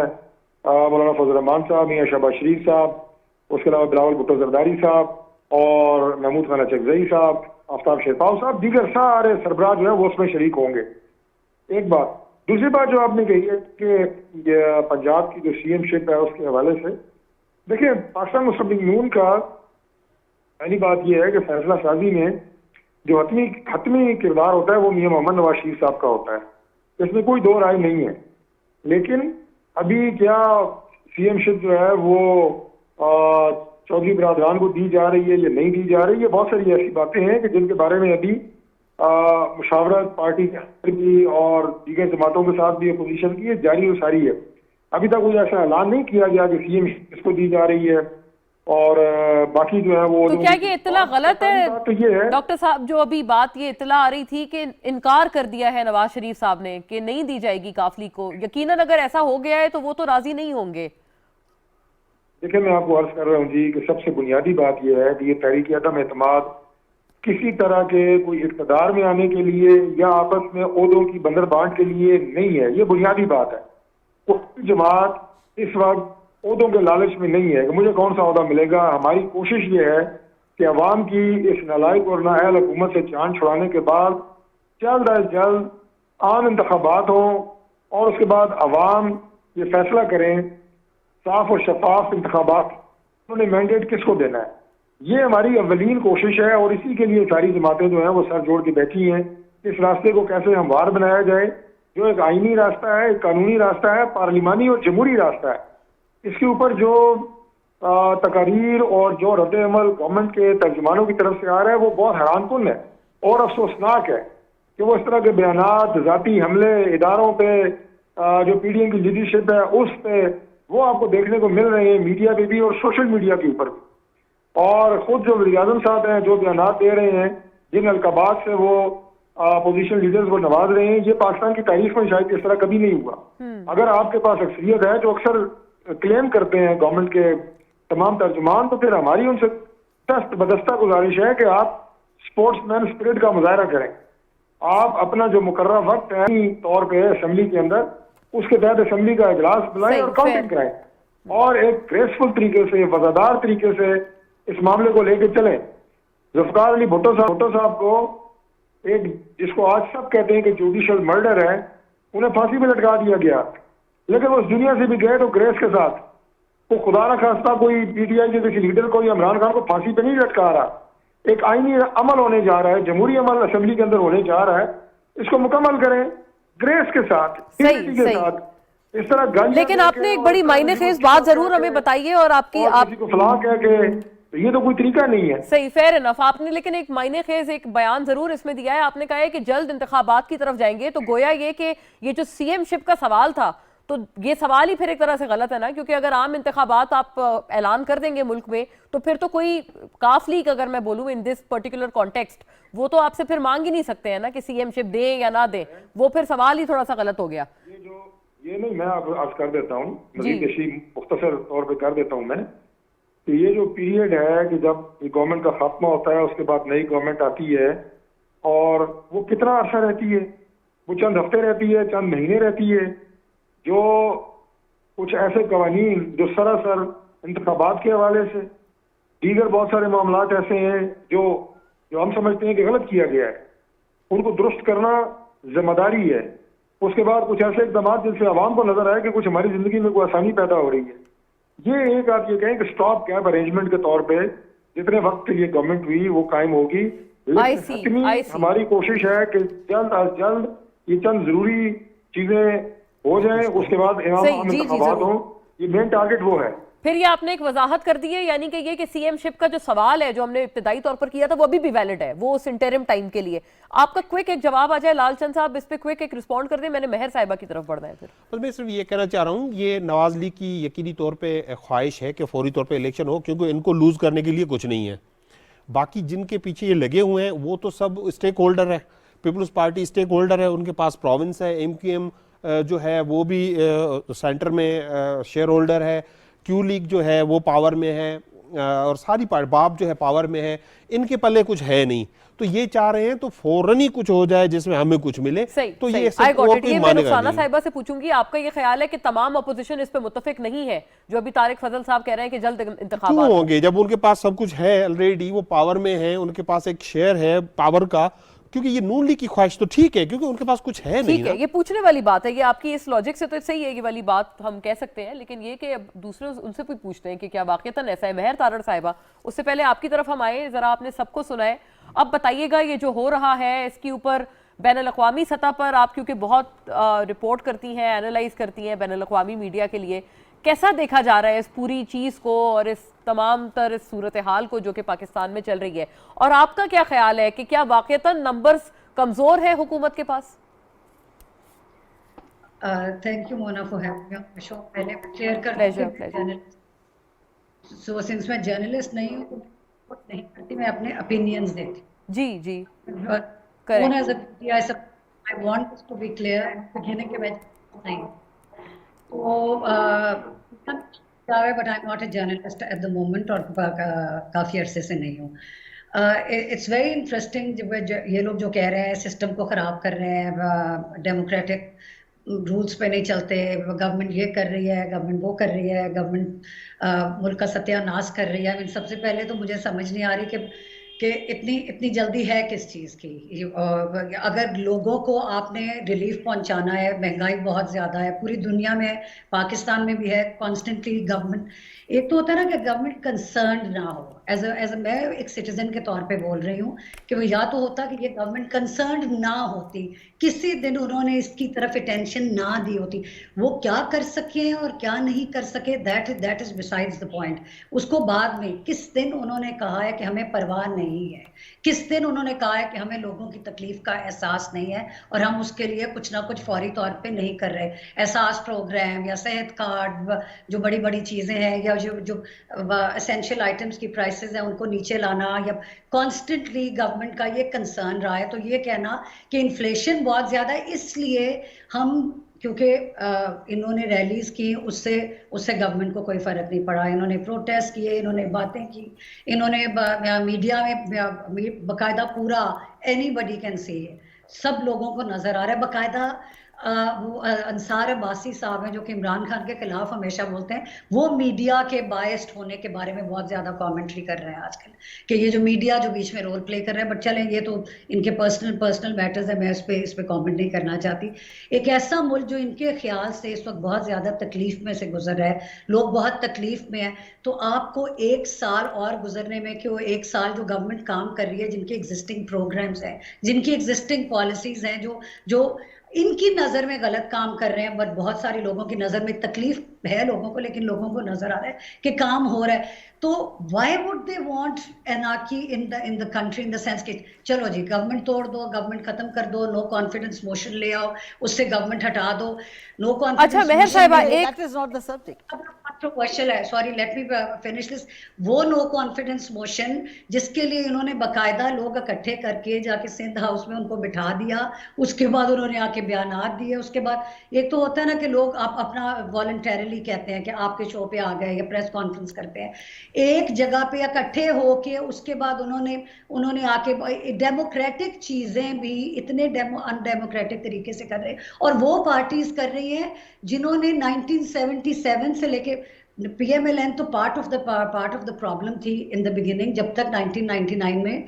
मौलाना फजल रहमान साहब, मियां शहबाज शरीफ साहब, उसके अलावा बिलावल भुट्टो जरदारी साहब और महमूद खान चकजई साहब, आफ्ताब शेरपाव साहब, दीगर सारे सरबराह जो है वो उसमें शरीक होंगे। एक बात। दूसरी बात जो आपने कही है कि पंजाब की जो CM-शिप है उसके हवाले से, देखिए, पाकिस्तान मुस्लिम लीग नून का पहली बात यह है कि फैसला साजी में जो हतमी किरदार होता है वो मियां मोहम्मद नवाज शरीफ साहब का होता है, इसमें कोई दो राय नहीं है। लेकिन अभी क्या सीएमशिप जो है वो चौधरी बरादरान को दी जा रही है या नहीं दी जा रही है, बहुत सारी ऐसी बातें हैं कि जिनके बारे में अभी मुशावरत पार्टी के अंदर भी और दीगर जमातों के साथ भी अपोजिशन की जारी और सारी है। अभी तक कोई ऐसा ऐलान नहीं किया गया कि सीएम इसको दी जा रही है और बाकी जो है वो। तो क्या ये इत्तला गलत है तो ये है डॉक्टर साहब, जो अभी बात ये इत्तला आ रही थी कि इनकार कर दिया है नवाज शरीफ साहब ने कि नहीं दी जाएगी काफिली को, यकीनन अगर ऐसा हो गया है तो वो तो राजी नहीं होंगे। देखिए, मैं आपको अर्ज कर रहा हूँ जी कि सबसे बुनियादी बात यह है कि ये तहरीक अदम एतमाद किसी तरह के कोई इक़्तिदार में आने के लिए या आपस में ओहदों की बंदर बांट के लिए नहीं है। ये बुनियादी बात है। कोई जमात इस वक्त ओहदों के लालच में नहीं है कि मुझे कौन सा ओहदा मिलेगा। हमारी कोशिश ये है कि अवाम की इस नालायक और नाअहल हुकूमत से जान छुड़ाने के बाद जल्द अज जल्द आम इंतखाबात हों और उसके बाद अवाम ये फैसला करें साफ और शफाफ इंतखाबात उन्होंने मैंडेट किसको देना है। ये हमारी अवलीन कोशिश है और इसी के लिए सारी जमातें जो हैं वो सर जोड़ के बैठी हैं। इस रास्ते को कैसे हमवार बनाया जाए, जो एक आईनी रास्ता है, एक कानूनी रास्ता है, पार्लिमानी और जमहूरी रास्ता है। इसके ऊपर जो तकारीर और जो रद्द-ए-अमल गवर्नमेंट के तर्जुमानों की तरफ से आ रहा है वो बहुत हैरानकुन है और अफसोसनाक है कि वो इस तरह के बयानात, ज़ाती हमले इदारों पे जो पीडीएम की लीडरशिप है उस पे वो आपको देखने को मिल रहे हैं, मीडिया पे भी और सोशल मीडिया के ऊपर भी। और खुद जो वज़ीर-ए-आज़म साहब हैं जो बयानात दे रहे हैं, जिन अलकाबात से वो अपोजिशन लीडर्स को नवाज रहे हैं, ये पाकिस्तान की तारीख में शायद इस तरह कभी नहीं हुआ। अगर आपके पास अक्सरियत है जो अक्सर क्लेम करते हैं गवर्नमेंट के तमाम तर्जुमान, तो फिर हमारी उनसे दस्त बदस्ता गुजारिश है कि आप स्पोर्ट्समैन स्पिरिट का मुजाहरा करें। आप अपना जो मुकर्रर वक्त है तौर पे असेंबली के अंदर उसके तहत असेंबली का इजलास बुलाएं और काउंटिंग कराएं और एक ग्रेसफुल तरीके से, वफादार तरीके से इस मामले को लेकर चलें। जुल्फकार अली भुट्टो साहब को एक जिसको आज सब कहते हैं कि जुडिशियल मर्डर है, उन्हें फांसी पे लटका दिया गया, लेकिन वो उस दुनिया से भी गए तो ग्रेस के साथ। वो खुदा न खास्ता कोई पीटीआई के किसी लीडर को या इमरान खान को फांसी पे नहीं लटका रहा। एक आईनी अमल होने जा रहा है, जमहूरी अमल असेंबली के अंदर होने जा रहा है, इसको मुकम्मल करें ग्रेस के साथ, सही। साथ। इस तरह लेकिन आपने एक बड़ी मायने खेज बात जरूर हमें बताई है और आपकी आप को फलाह कह के तो ये तो कोई तरीका नहीं है। सही, फेयर इनफ। आपने लेकिन एक मायने खेज एक बयान जरूर इसमें दिया है। आपने कहा है कि जल्द इंतखाबात की तरफ जाएंगे, तो गोया ये कि ये जो सीएम शिप का सवाल था, तो ये सवाल ही फिर एक तरह से गलत है ना, क्योंकि अगर आम इंतखाबात आप ऐलान कर देंगे मुल्क में तो फिर तो कोई काफ लीग, अगर मैं बोलूं इन दिस पर्टिकुलर कॉन्टेक्स्ट, वो तो आपसे फिर मांग ही नहीं सकते हैं ना कि सीएम शिप दें या ना दें। वो फिर सवाल ही थोड़ा सा गलत हो गया। ये नहीं, मैं आज कर देता हूँ, मज़ीद तशरीह मुख्तसर तौर पे कर देता हूँ मैं कि ये जो पीरियड है कि जब गवर्नमेंट का खात्मा होता है उसके बाद नई गवर्नमेंट आती है और वो कितना अर्सा रहती है, वो चंद हफ्ते रहती है, चंद महीने रहती है, जो कुछ ऐसे कवानीन जो सरासर इंतखाबात के हवाले से दीगर बहुत सारे मामलात ऐसे हैं जो हम समझते हैं कि गलत किया गया है, उनको दुरुस्त करना जिम्मेदारी है। उसके बाद कुछ ऐसे इकदाम जिनसे आवाम को नजर आए कि कुछ हमारी जिंदगी में कोई आसानी पैदा हो रही है। ये एक आप ये कहें कि स्टॉप कैप अरेंजमेंट के तौर पे जितने वक्त के लिए गवर्नमेंट हुई वो कायम होगी, लेकिन हमारी कोशिश है कि जल्द अज जल्द ये चंद जरूरी चीजें हो जाएं, उसके बाद इंतखाबात हों। ये मेन टारगेट वो है। फिर ये आपने एक वजाहत कर दी है, यानी कि ये कि सीएम शिप का जो सवाल है जो हमने इब्तिदाई तौर पर किया था वो अभी भी वैलिड है, वो उस इंटरिम टाइम के लिए। आपका क्विक एक जवाब आ जाए लालचंद साहब, इस पे क्विक एक रिस्पॉन्ड कर दें, मैंने मेहर साहिबा की तरफ बढ़ना है। फिर बस मैं सिर्फ ये कहना चाह रहा हूँ, ये नवाज लीग की यकीनी तौर पे ख्वाहिश है कि फौरी तौर पे इलेक्शन हो, क्योंकि इनको लूज करने के लिए कुछ नहीं है। बाकी जिनके पीछे ये लगे हुए हैं वो तो सब स्टेक होल्डर है। पीपल्स पार्टी स्टेक होल्डर है, उनके पास प्रोविंस है, MQM जो है वो भी सेंटर में शेयर होल्डर है, क्यू लीग जो है वो पावर में है और सारी पार्टी बाप जो है पावर में है। इनके पल्ले कुछ है नहीं, तो ये चाह रहे हैं तो फौरन ही कुछ हो जाए जिसमें हमें कुछ मिले। तो ये मैं रुखसाना साहिबा से पूछूंगी, आपका ये ख्याल है कि तमाम अपोजिशन इस पे मुत्तफिक नहीं है जो अभी तारिक फजल साहब कह रहे हैं कि जल्द इंतखाबात क्यों होंगे जब उनके पास सब कुछ है ऑलरेडी, वो पावर में है, उनके पास एक शेयर है पावर का, क्योंकि ये नून लीग की ख्वाहिश तो ठीक है, क्योंकि उनके पास कुछ है नहीं ठीक है, ना। ये पूछने वाली बात है, ये आपकी इस लॉजिक से तो सही है, ये वाली बात हम कह सकते हैं, लेकिन ये कि अब दूसरे उनसे भी पूछते हैं कि क्या वाकईतन ऐसा है। मेहर तारड़ साहिबा, उससे पहले आपकी तरफ हम आए, जरा आपने सबको सुना है, अब बताइएगा ये जो हो रहा है इसके ऊपर बैनुल-अक़वामी सतह पर आप क्योंकि बहुत रिपोर्ट करती हैं, एनालाइज करती हैं बैनुल-अक़वामी मीडिया के लिए, कैसा देखा जा रहा है इस पूरी चीज़ को और इस तमाम तर इस सूरत हाल को जो कि पाकिस्तान में चल रही है, और आपका क्या ख्याल है कि क्या वाकईतन नंबर्स कमज़ोर है हुकूमत के पास? Thank you Mona for having me on the show. पहले मैं क्लियर कर Pleasure, दूं कि pleasure. सो सिंस मैं जर्नलिस्ट नहीं हूँ तो रिपोर्ट नहीं करती, मैं अपने ओपिनियंस देती जी जी हूँ। Correct. As a media I want this to be clear beginning के मैं नहीं हूँ। तो but I am not a journalist at the moment, और काफ़ी अरसे से नहीं हूँ। इट्स वेरी इंटरेस्टिंग जब ये लोग जो कह रहे हैं सिस्टम को ख़राब कर रहे हैं, डेमोक्रेटिक रूल्स पे नहीं चलते, गवर्नमेंट ये कर रही है, गवर्नमेंट वो कर रही है, गवर्नमेंट मुल्क का सत्यानाश कर रही है। सबसे पहले तो मुझे समझ नहीं आ रही कि इतनी जल्दी है किस चीज़ की। अगर लोगों को आपने रिलीफ पहुंचाना है, महंगाई बहुत ज़्यादा है पूरी दुनिया में, पाकिस्तान में भी है, कॉन्स्टेंटली गवर्नमेंट, एक तो होता है ना कि गवर्नमेंट कंसर्न ना हो। एज अ मैं एक सिटीजन के तौर पे बोल रही हूँ कि वो या तो होता कि ये गवर्नमेंट कंसर्न ना होती, किसी दिन उन्होंने इसकी तरफ अटेंशन ना दी होती, वो क्या कर सके और क्या नहीं कर सके that is besides the point. उसको बाद में किस दिन उन्होंने कहा है कि हमें परवाह नहीं है, किस दिन उन्होंने कहा है कि हमें लोगों की तकलीफ का एहसास नहीं है और हम उसके लिए कुछ ना कुछ फौरी तौर पे नहीं कर रहे। एहसास प्रोग्राम या सेहत कार्ड, जो बड़ी बड़ी चीज़ें हैं, या जो एसेंशियल आइटम्स की प्राइसेस हैं उनको नीचे लाना, या कॉन्स्टेंटली गवर्नमेंट का ये कंसर्न रहा है। तो ये कहना कि इन्फ्लेशन बहुत ज़्यादा है इसलिए हम, क्योंकि इन्होंने रैलीज की, उससे गवर्नमेंट को कोई फर्क नहीं पड़ा। इन्होंने प्रोटेस्ट किए, इन्होंने बातें की, इन्होंने मीडिया में बकायदा पूरा एनीबडी कैन सी, सब लोगों को नजर आ रहा है बकायदा। वो अंसार अब्बासी साहब हैं जो कि इमरान खान के खिलाफ हमेशा बोलते हैं, वो मीडिया के बायस्ड होने के बारे में बहुत ज़्यादा कमेंट्री कर रहे हैं आजकल कि ये जो मीडिया जो बीच में रोल प्ले कर रहा है। बट चलें, ये तो इनके पर्सनल मैटर्स है, मैं इस पे कमेंट नहीं करना चाहती। एक ऐसा मुल्क जो इनके ख्याल से इस वक्त बहुत ज़्यादा तकलीफ में से गुजर रहा है, लोग बहुत तकलीफ में हैं, तो आपको एक साल और गुजरने में, कि वो एक साल जो गवर्नमेंट काम कर रही है, जिनके एग्जिस्टिंग प्रोग्राम्स हैं, जिनकी एग्जिस्टिंग पॉलिसीज हैं, जो इनकी नज़र में गलत काम कर रहे हैं, बट बहुत सारे लोगों की नज़र में तकलीफ है लोगों को, लेकिन लोगों को नज़र आ रहा है कि काम हो रहा है। तो why would they want anarchy in the country, in the sense कि चलो जी गवर्नमेंट तोड़ दो, गवर्नमेंट खत्म कर दो, नो कॉन्फिडेंस मोशन ले आओ, उससे गवर्नमेंट हटा दो, नो कॉन्फिडेंस। अच्छा मेहर साहिबा, एक that is not the subject. Controversial है, sorry let me finish this. वो नो कॉन्फिडेंस मोशन जिसके लिए इन्होंने बकायदा लोग इकट्ठे करके जाके सिंध हाउस में उनको बिठा दिया, उसके बाद उन्होंने आके बयानात दिए। उसके बाद एक तो होता है ना कि लोग आप अपना वॉलंटरीली कहते हैं कि आपके शो पे आ गए या प्रेस कॉन्फ्रेंस करते हैं, एक जगह पे इकट्ठे होके उसके बाद उन्होंने आके डेमोक्रेटिक चीजें भी इतने अनडेमोक्रेटिक तरीके से कर रहे हैं। और वो पार्टीज कर रही हैं जिन्होंने 1977 से लेके, PMLN तो पार्ट ऑफ द प्रॉब्लम थी इन द बिगिनिंग, जब तक 1999 में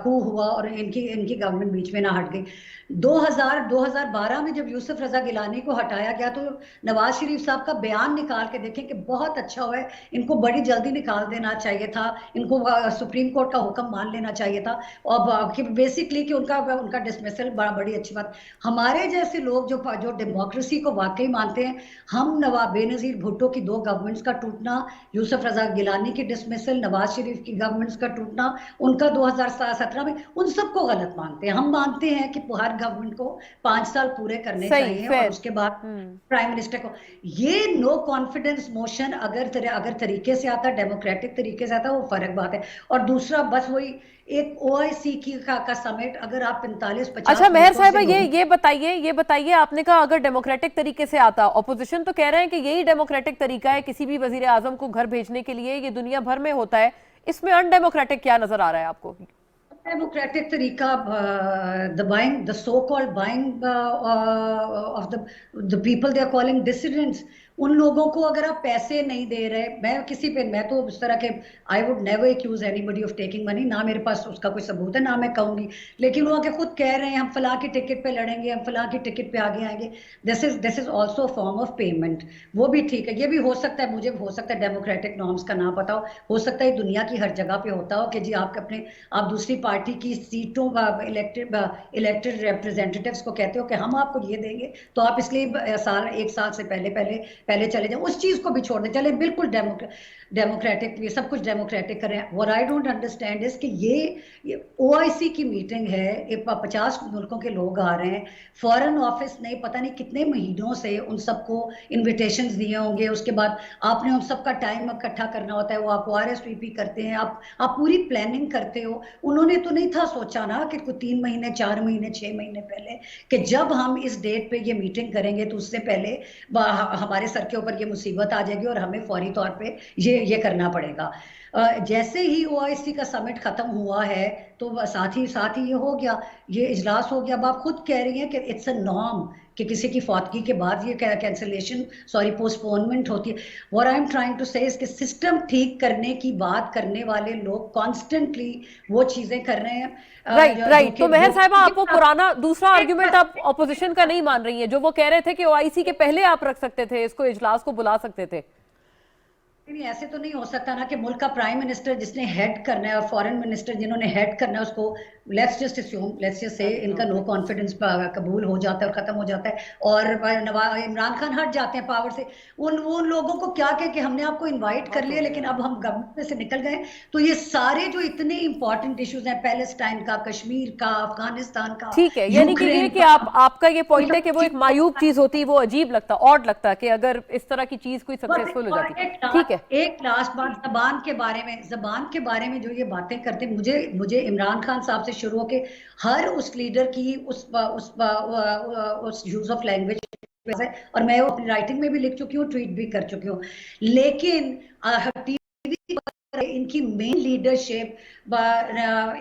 कू हुआ और इनकी गवर्नमेंट बीच में ना हट गई। 2012 में जब यूसुफ रजा गिलानी को हटाया गया तो नवाज शरीफ साहब का बयान निकाल के देखें कि बहुत अच्छा हुआ है, इनको बड़ी जल्दी निकाल देना चाहिए था, इनको सुप्रीम कोर्ट का हुक्म मान लेना चाहिए था, और बेसिकली कि उनका डिसमिसल बड़ी अच्छी बात। हमारे जैसे लोग जो डेमोक्रेसी को वाकई मानते हैं, हम नवाब बेनज़ीर भुट्टो की 2 गवर्नमेंट्स का टूटना, यूसुफ रजा गिलानी की डिसमिसल, नवाज शरीफ की गवर्नमेंट्स का टूटना, उनका 2017 में, उन सबको गलत मानते हैं। हम मानते हैं कि हर गवर्नमेंट को 5 साल पूरे करने चाहिए और उसके बाद प्राइम मिनिस्टर को। ये नो कॉन्फिडेंस मोशन अगर तरीके से आता, डेमोक्रेटिक तरीके से आता, वो फर्क बात है। और दूसरा बस वही एक OIC का समिट, अगर आप 45-50। अच्छा मेहर साहिबा, ये बताइए आपने कहा अगर डेमोक्रेटिक तरीके से आता, ऑपोजिशन तो कह रहे हैं कि यही डेमोक्रेटिक तरीका है किसी भी वजीर आजम को घर भेजने के लिए, ये दुनिया भर में होता है, इसमें अनडेमोक्रेटिक क्या नजर आ रहा है आपको? डेमोक्रेटिक तरीका the buying the so called buying of the people they are calling dissidents, उन लोगों को अगर आप पैसे नहीं दे रहे, मैं तो उस तरह के I would never accuse anybody of taking money, ना मेरे पास उसका कोई सबूत है ना मैं कहूंगी, लेकिन वो आके खुद कह रहे हैं हम फलां की टिकट पे लड़ेंगे, हम फलां की टिकट पे आगे आएंगे, this is also form of payment. वो भी ठीक है, ये भी हो सकता है, मुझे हो सकता है डेमोक्रेटिक नॉर्म्स का ना पता हो सकता है दुनिया की हर जगह पे होता हो कि जी आप दूसरी पार्टी की सीटों इलेक्टेड रिप्रेजेंटेटिव्स को कहते हो कि हम आपको ये देंगे तो आप इसलिए एक साल से पहले चले जाए, उस चीज को भी छोड़ दें, चले बिल्कुल डेमोक्रेटिक, ये सब कुछ डेमोक्रेटिक करें। What I don't understand is कि ये ओआईसी की मीटिंग है, 50 मुल्कों के लोग आ रहे हैं, फॉरेन ऑफिस ने पता नहीं कितने महीनों से उन सबको इन्विटेशंस दिए होंगे, उसके बाद आपने उन सबका टाइम इकट्ठा करना होता है, वो आपको RSVP करते हैं, आप पूरी प्लानिंग करते हो। उन्होंने तो नहीं था सोचा ना कि कुछ 3 महीने 4 महीने 6 महीने पहले कि जब हम इस डेट पे ये मीटिंग करेंगे तो उससे पहले हमारे सर के ऊपर ये मुसीबत आ जाएगी और हमें फौरी तौर पे ये करना पड़ेगा। जैसे ही OIC का समिट खत्म हुआ है तो साथ ही ये हो गया, ये इजलास हो गया। अब आप खुद कह रही हैं कि इट्स अ नॉर्म कि किसी की फौतगी के बाद ये कैंसिलेशन पोस्टपोनमेंट होती है। What I am trying to say इसके सिस्टम ठीक करने की बात करने वाले लोग कॉन्स्टेंटली वो चीजें कर रहे हैं। राइट। तो मेहर साहिबा, आपको पुराना दूसरा आर्गुमेंट आप ऑपोजिशन का नहीं मान रही हैं, जो वो कह रहे थे कि OIC के पहले आप रख सकते थे, इसको इजलास को बुला सकते थे। नहीं, ऐसे तो नहीं हो सकता ना कि मुल्क का प्राइम मिनिस्टर जिसने हेड करना है और फॉरेन मिनिस्टर जिन्होंने हेड करना है उसको लेट्स जस्ट से इनका नो कॉन्फिडेंस कबूल हो जाता है और खत्म हो जाता है और इमरान खान हट जाते हैं पावर से। उन लोगों को क्या कह कि हमने आपको इनवाइट कर लिया लेकिन अब हम गवर्नमेंट में से निकल गए। तो ये सारे जो इतने इंपॉर्टेंट इश्यूज हैं, पैलेस्टाइन का, कश्मीर का, अफगानिस्तान का, ठीक है, यानी कि ये कि आपका ये पॉइंट है कि वो एक मायूब चीज होती, वो अजीब लगता, ऑड लगता कि अगर इस तरह की चीज कोई सक्सेसफुल हो जाती। ठीक है, एक लास्ट बात जबान के बारे में जो ये बातें करते, मुझे इमरान खान साहब से शुरू होके हर उस लीडर की उस यूज ऑफ लैंग्वेज, और मैं वो अपनी राइटिंग में भी लिख चुकी हूँ, ट्वीट भी कर चुकी हूँ, लेकिन टीवी पर इनकी मेन लीडरशिप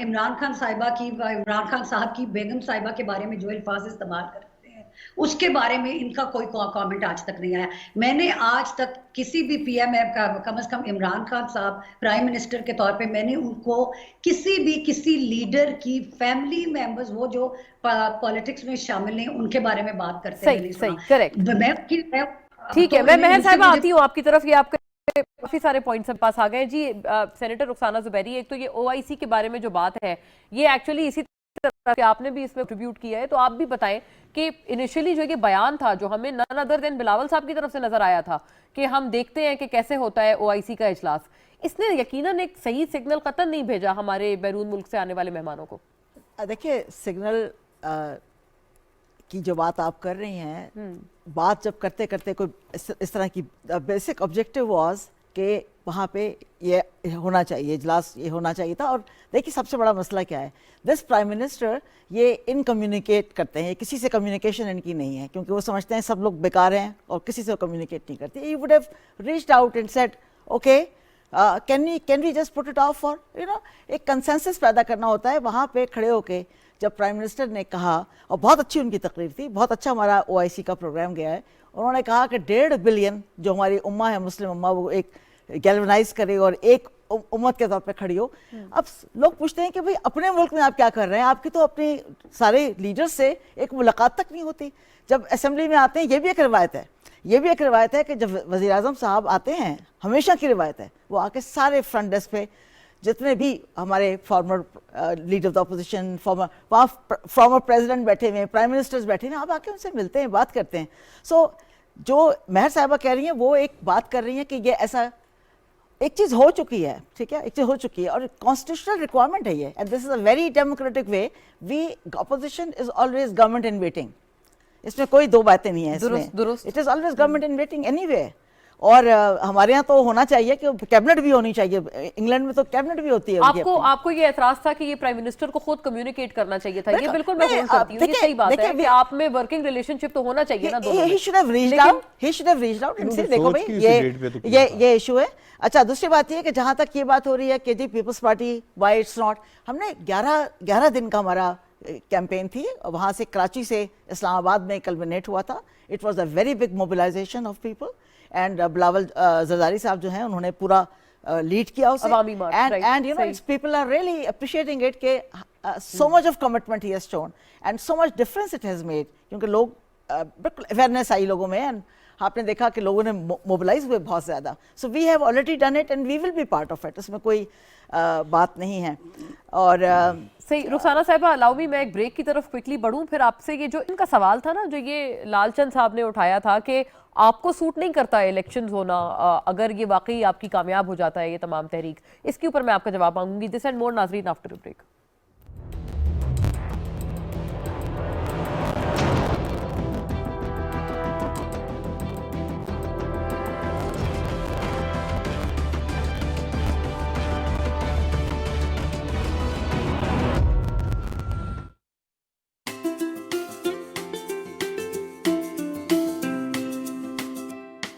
इमरान खान साहब की बेगम साहिबा के बारे में जो अल्फाज इस्तेमाल करते हैं उसके बारे में इनका कोई कमेंट आज तक नहीं आया। मैंने आज तक किसी भी PM का, कम से कम इमरान खान साहब प्राइम मिनिस्टर के तौर पे, मैंने उनको किसी लीडर की फैमिली मेंबर्स, वो जो पॉलिटिक्स में शामिल हैं, उनके बारे में बात करते हैं। सही, करेक्ट। ठीक है, तो मैं मेहर साहिबा आती हूँ आपकी तरफ। ये आपके काफी सारे पॉइंट्स पास आ गए जी। सेनेटर रुखसाना जुबैरी, एक तो ये OIC के बारे में जो बात है ये एक्चुअली इसी तरह से आपने भी इसमें कंट्रीब्यूट किया है, तो आप भी बताएं कि इनिशियली जो ये बयान था जो हमें नन अदर देन बिलावल साहब की तरफ से नजर आया था कि हम देखते हैं कि कैसे होता है OIC का इजलास, इसने यकीनन एक सही सिग्नल कतई नहीं भेजा हमारे बैरून मुल्क से आने वाले मेहमानों को। देखिए, सिग्नल की जो बात आप कर रही हैं, बात जब करते करते कोई इस तरह की बेसिक ऑब्जेक्टिव वाज कि वहाँ पे ये होना चाहिए, इजलास ये होना चाहिए था। और देखिए सबसे बड़ा मसला क्या है, दिस प्राइम मिनिस्टर ये इनकम्युनिकेट करते हैं, किसी से कम्युनिकेशन इनकी नहीं है, क्योंकि वो समझते हैं सब लोग बेकार हैं और किसी से कम्युनिकेट नहीं करते। He would have reached out and said okay can we just put it off for एक कंसेंसस पैदा करना होता है। वहाँ पे खड़े होके जब प्राइम मिनिस्टर ने कहा, और बहुत अच्छी उनकी तकरीर थी, बहुत अच्छा हमारा OIC का प्रोग्राम गया है, उन्होंने कहा कि 1.5 बिलियन जो हमारी उम्मा है, मुस्लिम उम्मा, वो एक गैल्वनाइज करे और एक उम्मत के तौर पे खड़ी हो। अब लोग पूछते हैं कि भाई अपने मुल्क में आप क्या कर रहे हैं, आपकी तो अपने सारे लीडर्स से एक मुलाकात तक नहीं होती। जब असेंबली में आते हैं, ये भी एक रिवायत है कि जब वज़ीर आज़म साहब आते हैं, हमेशा की रिवायत है, वो आके सारे फ्रंट डेस्क पे जितने भी हमारे farmer leader of the opposition, former president बैठे हुए हैं, प्राइम मिनिस्टर्स बैठे हैं, आप आके उनसे मिलते हैं, बात करते हैं। सो जो मेहर साहिबा कह रही हैं वो एक बात कर रही हैं कि ये ऐसा एक चीज़ हो चुकी है, ठीक है, एक चीज़ हो चुकी है और कॉन्स्टिट्यूशनल रिक्वायरमेंट है ये, and this is a very democratic way. We opposition is always government in waiting, इसमें कोई दो बातें नहीं है इसमें, it is always government in waiting anyway. और हमारे यहाँ तो होना चाहिए कि कैबिनेट भी होनी चाहिए, इंग्लैंड में तो कैबिनेट भी होती है उनकी आपको अपनी। आपको ये एतराज था कि ये प्राइम मिनिस्टर को खुद कम्युनिकेट करना चाहिए था, ये बिल्कुल मैं नहीं, होल्ड करती हूँ, ये देखिए- सही बात है देखिए, कि आप में वर्किंग रिलेशनशिप तो होना चाहिए ना दोनों में। he should have reached लेकिन- out, he should have reached out and उन्होंने say, देखो सोच भाई के इसी ये डेट पे तो किया था। ये इशू है। अच्छा, दूसरी बात ये है कि जहां तक ये बात हो रही है कि जी People's Party why it's not, हमने 11 दिन का हमारा कैंपेन थी, वहां से कराची से इस्लामाबाद में कल्मिनेट हुआ था। It was a very big mobilisation of people and Bilawal Zardari साहब जो हैं उन्होंने पूरा लीड किया उसे, Awami March, right, and you know सही। It's people are really appreciating it के so much of commitment he has shown and so much difference it has made, क्योंकि लोग बिल्कुल अवेयरनेस आई लोगों में एंड आपने देखा कि लोगों ने मोबिलाइज हुए बहुत ज़्यादा। So we have already done it and we will be part of it, इसमें कोई बात नहीं है। और सही। रुखसाना साहिबा, अलाउ मी मैं एक ब्रेक की तरफ क्विकली बढ़ूं, फिर आपसे ये जो इनका सवाल था ना, जो ये लालचंद साहब ने उठाया था कि आपको सूट नहीं करता इलेक्शंस होना अगर ये वाकई आपकी कामयाब हो जाता है ये तमाम तहरीक, इसके ऊपर मैं आपका जवाब मांगूंगी। दिस एंड मोर नाजरीन आफ्टर अ ब्रेक।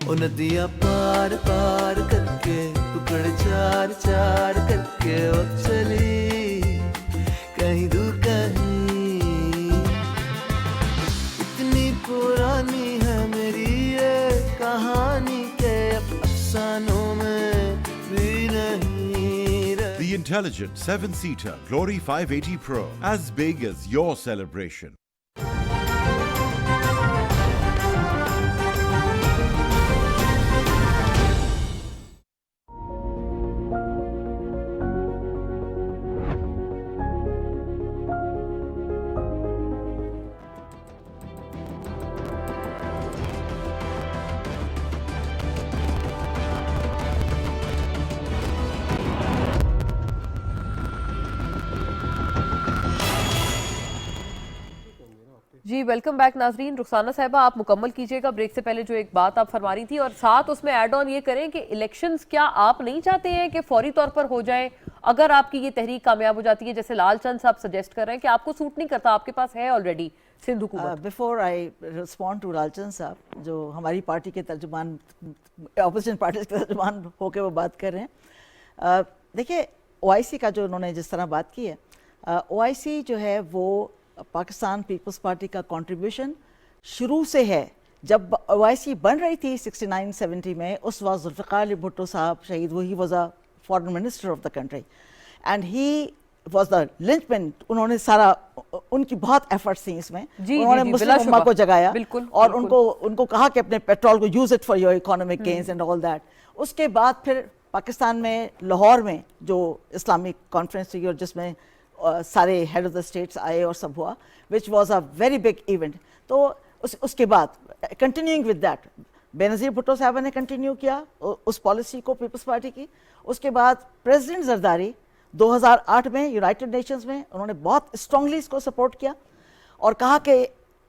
ओ नदियाँ पार पार करके टुकड़े चार चार करके वो चली कहीं दूर कहीं। इतनी पुरानी है मेरी ये कहानी के अफसानों में भी नहीं रही। The intelligent 7-seater Glory 580 Pro, as big as your celebration. जी वेलकम बैक नाजरीन। रुखसाना साहिबा, आप मुकम्मल कीजिएगा ब्रेक से पहले जो एक बात आप फरमा रही थी, और साथ उसमें ऐड ऑन ये करें कि इलेक्शंस क्या आप नहीं चाहते हैं कि फौरी तौर पर हो जाए अगर आपकी ये तहरीक कामयाब हो जाती है, जैसे लालचंद साहब सजेस्ट कर रहे हैं कि आपको सूट नहीं करता, आपके पास है ऑलरेडी सिंध हुकूमत। Before I respond to Lalchand साहब, जो हमारी पार्टी के तर्जुमान, अपोजिशन पार्टी के तर्जुमान होकर वो बात कर रहे हैं, देखिए ओआईसी का जो उन्होंने जिस तरह बात की है, ओआईसी जो है वो पाकिस्तान पीपल्स पार्टी का कंट्रीब्यूशन शुरू से है। जब ओआईसी बन रही थी 69-70 में, उस वक्त जुल्फ़िकार अली भुट्टो साहब शहीद, वो he was a foreign minister of the country and he was the linchpin. उन्होंने सारा, उनकी बहुत एफर्ट्स थी इसमें, उन्होंने मुस्लिम उम्मा को जगाया बिल्कुल, और बिल्कुल। उनको कहा कि अपने पेट्रोल को use it for your economic gains and all that. उसके बाद फिर पाकिस्तान में लाहौर में जो इस्लामिक कॉन्फ्रेंस हुई और जिसमें सारे हेड ऑफ द स्टेट्स आए और सब हुआ, which was a very big event. तो उसके बाद continuing with that Benazir Bhutto साहब ने कंटिन्यू किया उस पॉलिसी को पीपल्स पार्टी की। उसके बाद प्रेसिडेंट जरदारी 2008 में यूनाइटेड नेशंस में उन्होंने बहुत स्ट्रांगली इसको सपोर्ट किया और कहा कि